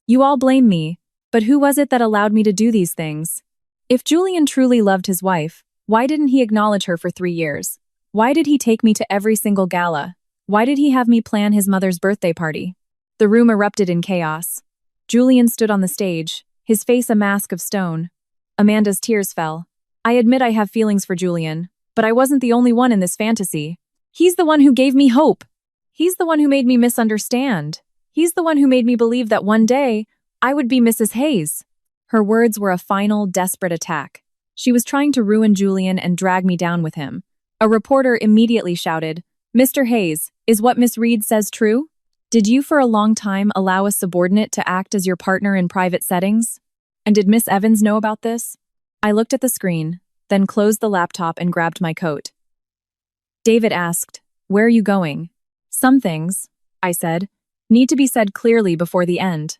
"You all blame me, but who was it that allowed me to do these things? If Julian truly loved his wife, why didn't he acknowledge her for 3 years? Why did he take me to every single gala? Why did he have me plan his mother's birthday party?" The room erupted in chaos. Julian stood on the stage, his face a mask of stone. Amanda's tears fell. "I admit I have feelings for Julian, but I wasn't the only one in this fantasy. He's the one who gave me hope. He's the one who made me misunderstand. He's the one who made me believe that one day I would be Mrs. Hayes." Her words were a final, desperate attack. She was trying to ruin Julian and drag me down with him. A reporter immediately shouted, "Mr. Hayes, is what Miss Reed says true? Did you for a long time allow a subordinate to act as your partner in private settings? And did Miss Evans know about this?" I looked at the screen, then closed the laptop and grabbed my coat. David asked, "Where are you going?" "Some things," I said, "need to be said clearly before the end."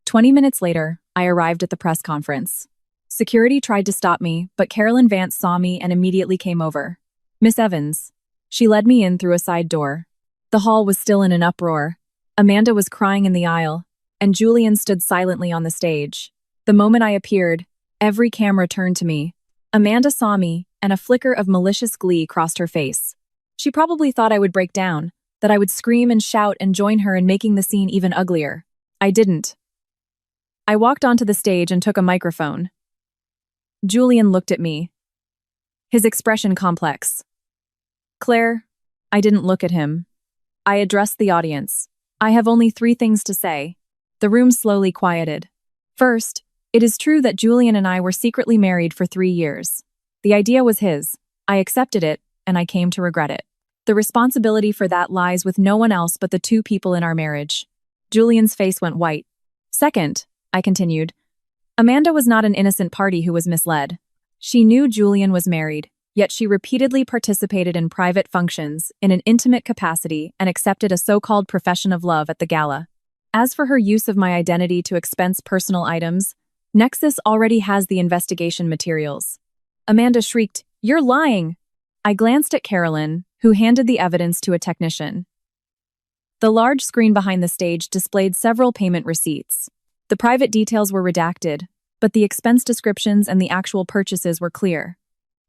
20 minutes later, I arrived at the press conference. Security tried to stop me, but Carolyn Vance saw me and immediately came over. "Miss Evans." She led me in through a side door. The hall was still in an uproar. Amanda was crying in the aisle, and Julian stood silently on the stage. The moment I appeared, every camera turned to me. Amanda saw me, and a flicker of malicious glee crossed her face. She probably thought I would break down, that I would scream and shout and join her in making the scene even uglier. I didn't. I walked onto the stage and took a microphone. Julian looked at me, his expression complex. "Claire," I didn't look at him. I addressed the audience. "I have only 3 things to say." The room slowly quieted. First, it is true that Julian and I were secretly married for 3 years. The idea was his. I accepted it, and I came to regret it. The responsibility for that lies with no one else but the 2 people in our marriage. Julian's face went white. Second, I continued, Amanda was not an innocent party who was misled. She knew Julian was married, yet she repeatedly participated in private functions in an intimate capacity and accepted a so-called profession of love at the gala. As for her use of my identity to expense personal items, Nexus already has the investigation materials. Amanda shrieked, "You're lying!" I glanced at Carolyn, who handed the evidence to a technician. The large screen behind the stage displayed several payment receipts. The private details were redacted, but the expense descriptions and the actual purchases were clear.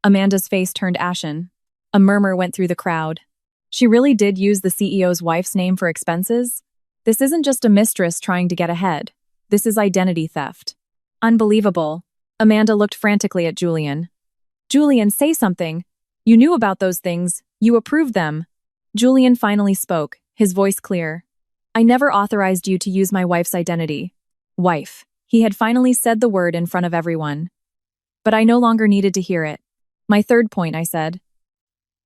Amanda's face turned ashen. A murmur went through the crowd. She really did use the CEO's wife's name for expenses? This isn't just a mistress trying to get ahead. This is identity theft. Unbelievable. Amanda looked frantically at Julian. Julian, say something. You knew about those things. You approved them. Julian finally spoke, his voice clear. I never authorized you to use my wife's identity. Wife. He had finally said the word in front of everyone. But I no longer needed to hear it. My third point, I said.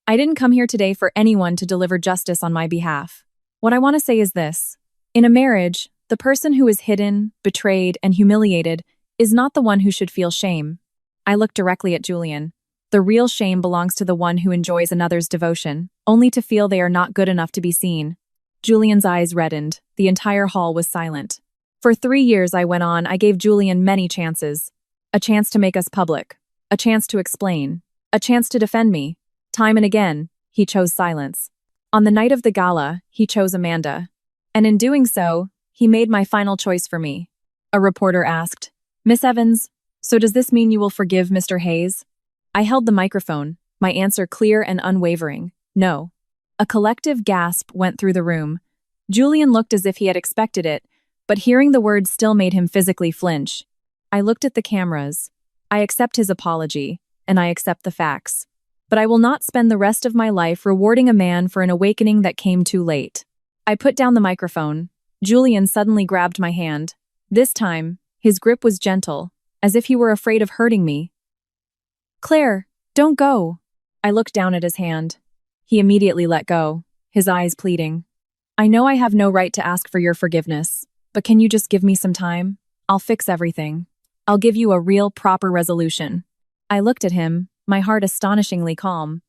I didn't come here today for anyone to deliver justice on my behalf. What I want to say is this. In a marriage, the person who is hidden, betrayed, and humiliated is not the one who should feel shame. I looked directly at Julian. The real shame belongs to the one who enjoys another's devotion, only to feel they are not good enough to be seen. Julian's eyes reddened. The entire hall was silent. For 3 years, I went on, I gave Julian many chances. A chance to make us public. A chance to explain. A chance to defend me. Time and again, he chose silence. On the night of the gala, he chose Amanda. And in doing so, he made my final choice for me. A reporter asked, Miss Evans, so does this mean you will forgive Mr. Hayes? I held the microphone, my answer clear and unwavering, no. A collective gasp went through the room. Julian looked as if he had expected it, but hearing the words still made him physically flinch. I looked at the cameras. I accept his apology, and I accept the facts. But I will not spend the rest of my life rewarding a man for an awakening that came too late. I put down the microphone. Julian suddenly grabbed my hand. This time, his grip was gentle, as if he were afraid of hurting me. Claire, don't go. I looked down at his hand. He immediately let go, his eyes pleading. I know I have no right to ask for your forgiveness, but can you just give me some time? I'll fix everything. I'll give you a real, proper resolution. I looked at him, my heart astonishingly calm.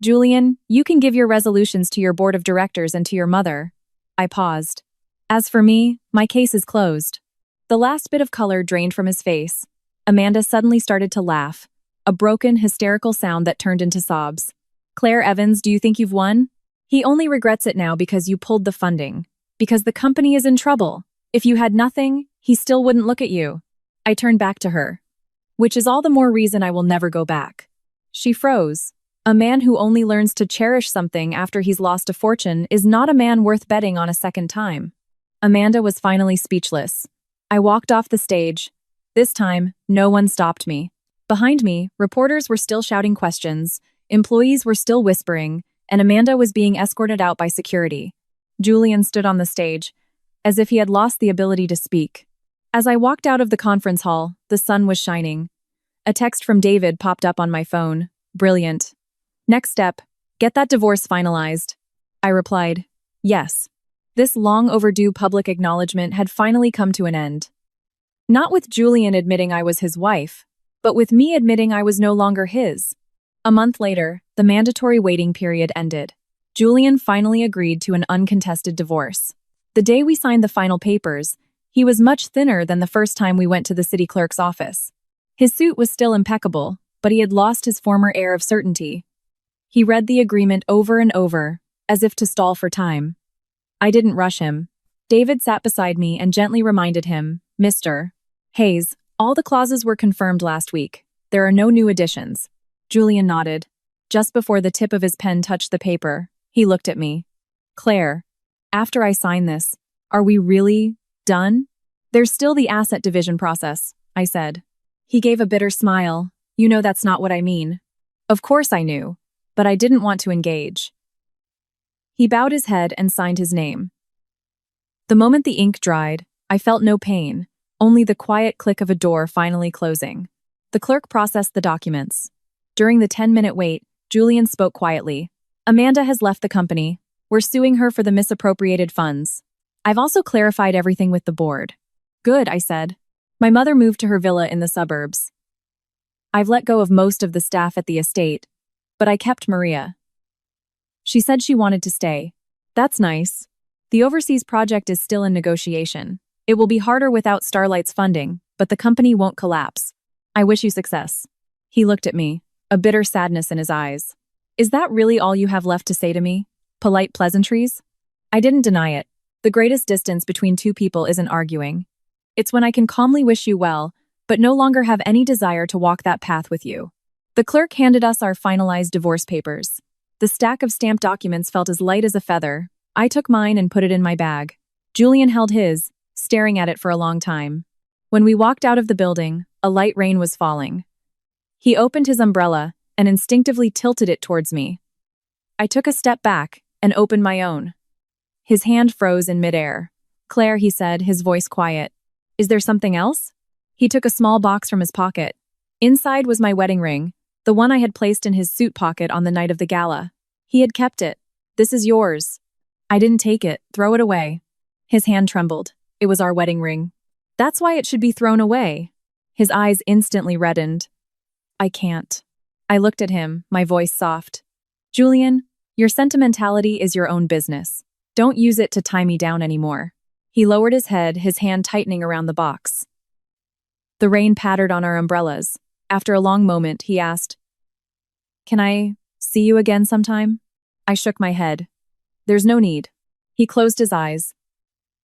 Julian, you can give your resolutions to your board of directors and to your mother. I paused. As for me, my case is closed. The last bit of color drained from his face. Amanda suddenly started to laugh, a broken, hysterical sound that turned into sobs. Claire Evans, do you think you've won? He only regrets it now because you pulled the funding. Because the company is in trouble. If you had nothing, he still wouldn't look at you. I turned back to her. Which is all the more reason I will never go back. She froze. A man who only learns to cherish something after he's lost a fortune is not a man worth betting on a second time. Amanda was finally speechless. I walked off the stage. This time, no one stopped me. Behind me, reporters were still shouting questions, employees were still whispering, and Amanda was being escorted out by security. Julian stood on the stage, as if he had lost the ability to speak. As I walked out of the conference hall, the sun was shining. A text from David popped up on my phone. Brilliant. Next step, get that divorce finalized. I replied, yes. This long overdue public acknowledgement had finally come to an end. Not with Julian admitting I was his wife, but with me admitting I was no longer his. A month later, the mandatory waiting period ended. Julian finally agreed to an uncontested divorce. The day we signed the final papers, he was much thinner than the first time we went to the city clerk's office. His suit was still impeccable, but he had lost his former air of certainty. He read the agreement over and over, as if to stall for time. I didn't rush him. David sat beside me and gently reminded him, Mr. Hayes, all the clauses were confirmed last week. There are no new additions. Julian nodded. Just before the tip of his pen touched the paper, he looked at me. Claire, after I sign this, are we really done? There's still the asset division process, I said. He gave a bitter smile. You know that's not what I mean. Of course I knew, but I didn't want to engage. He bowed his head and signed his name. The moment the ink dried, I felt no pain, only the quiet click of a door finally closing. The clerk processed the documents. During the 10-minute wait, Julian spoke quietly. Amanda has left the company. We're suing her for the misappropriated funds. I've also clarified everything with the board. Good, I said. My mother moved to her villa in the suburbs. I've let go of most of the staff at the estate, but I kept Maria. She said she wanted to stay. That's nice. The overseas project is still in negotiation. It will be harder without Starlight's funding, but the company won't collapse. I wish you success. He looked at me, a bitter sadness in his eyes. Is that really all you have left to say to me? Polite pleasantries? I didn't deny it. The greatest distance between two people isn't arguing. It's when I can calmly wish you well, but no longer have any desire to walk that path with you. The clerk handed us our finalized divorce papers. The stack of stamped documents felt as light as a feather. I took mine and put it in my bag. Julian held his, staring at it for a long time. When we walked out of the building, A light rain was falling. He opened his umbrella and instinctively tilted it towards me. I took a step back and opened my own. His hand froze in midair. "Claire," he said, his voice quiet. "Is there something else?" He took a small box from his pocket. Inside was my wedding ring, the one I had placed in his suit pocket on the night of the gala. He had kept it. "This is yours." I didn't take it. "Throw it away." His hand trembled. It was our wedding ring. "That's why it should be thrown away." His eyes instantly reddened. "I can't." I looked at him, my voice soft. "Julian, your sentimentality is your own business. Don't use it to tie me down anymore." He lowered his head, his hand tightening around the box. The rain pattered on our umbrellas. After a long moment, he asked, "Can I see you again sometime?" I shook my head. "There's no need." He closed his eyes.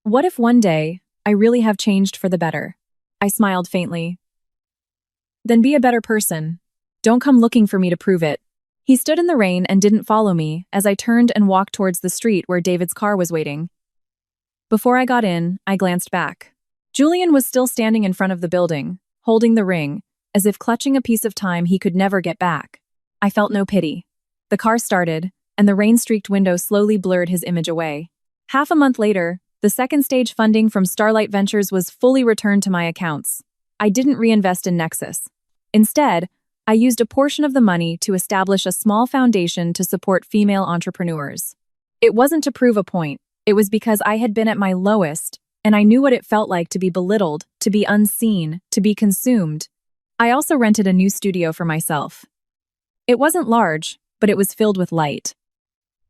"What if one day I really have changed for the better?" I smiled faintly. "Then be a better person. Don't come looking for me to prove it." He stood in the rain and didn't follow me as I turned and walked towards the street where David's car was waiting. Before I got in, I glanced back. Julian was still standing in front of the building, holding the ring, as if clutching a piece of time he could never get back. I felt no pity. The car started, and the rain-streaked window slowly blurred his image away. Half a month later, the second-stage funding from Starlight Ventures was fully returned to my accounts. I didn't reinvest in Nexus. Instead, I used a portion of the money to establish a small foundation to support female entrepreneurs. It wasn't to prove a point. It was because I had been at my lowest, and I knew what it felt like to be belittled, to be unseen, to be consumed. I also rented a new studio for myself. It wasn't large, but it was filled with light.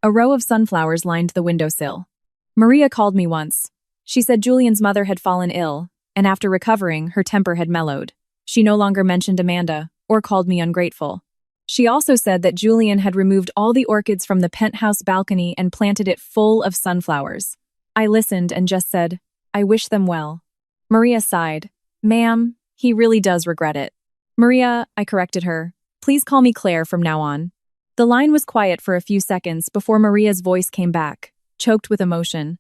A row of sunflowers lined the windowsill. Maria called me once. She said Julian's mother had fallen ill, and after recovering, her temper had mellowed. She no longer mentioned Amanda, or called me ungrateful. She also said that Julian had removed all the orchids from the penthouse balcony and planted it full of sunflowers. I listened and just said, "I wish them well." Maria sighed. "Ma'am, he really does regret it." "Maria," I corrected her, "please call me Claire from now on." The line was quiet for a few seconds before Maria's voice came back, choked with emotion.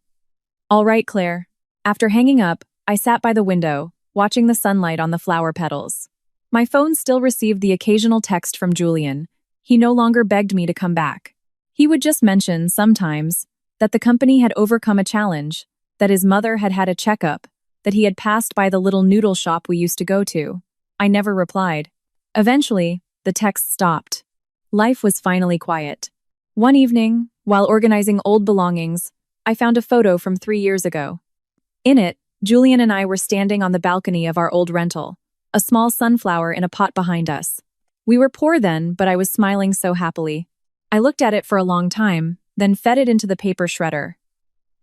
"All right, Claire." After hanging up, I sat by the window, watching the sunlight on the flower petals. My phone still received the occasional text from Julian. He no longer begged me to come back. He would just mention, sometimes, that the company had overcome a challenge, that his mother had had a checkup, that he had passed by the little noodle shop we used to go to. I never replied. Eventually, the text stopped. Life was finally quiet. One evening, while organizing old belongings, I found a photo from 3 years ago. In it, Julian and I were standing on the balcony of our old rental, a small sunflower in a pot behind us. We were poor then, but I was smiling so happily. I looked at it for a long time, then fed it into the paper shredder.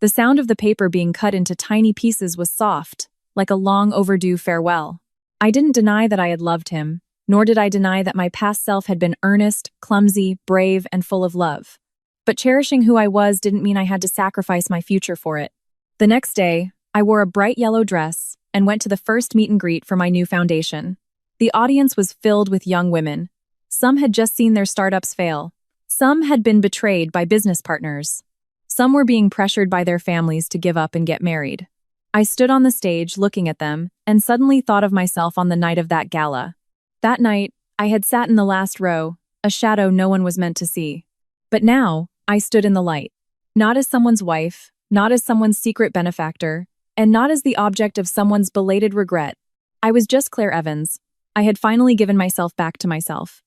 The sound of the paper being cut into tiny pieces was soft, like a long overdue farewell. I didn't deny that I had loved him, nor did I deny that my past self had been earnest, clumsy, brave, and full of love. But cherishing who I was didn't mean I had to sacrifice my future for it. The next day, I wore a bright yellow dress and went to the first meet and greet for my new foundation. The audience was filled with young women. Some had just seen their startups fail. Some had been betrayed by business partners. Some were being pressured by their families to give up and get married. I stood on the stage looking at them and suddenly thought of myself on the night of that gala. That night, I had sat in the last row, a shadow no one was meant to see. But now, I stood in the light. Not as someone's wife, not as someone's secret benefactor, and not as the object of someone's belated regret. I was just Claire Evans. I had finally given myself back to myself.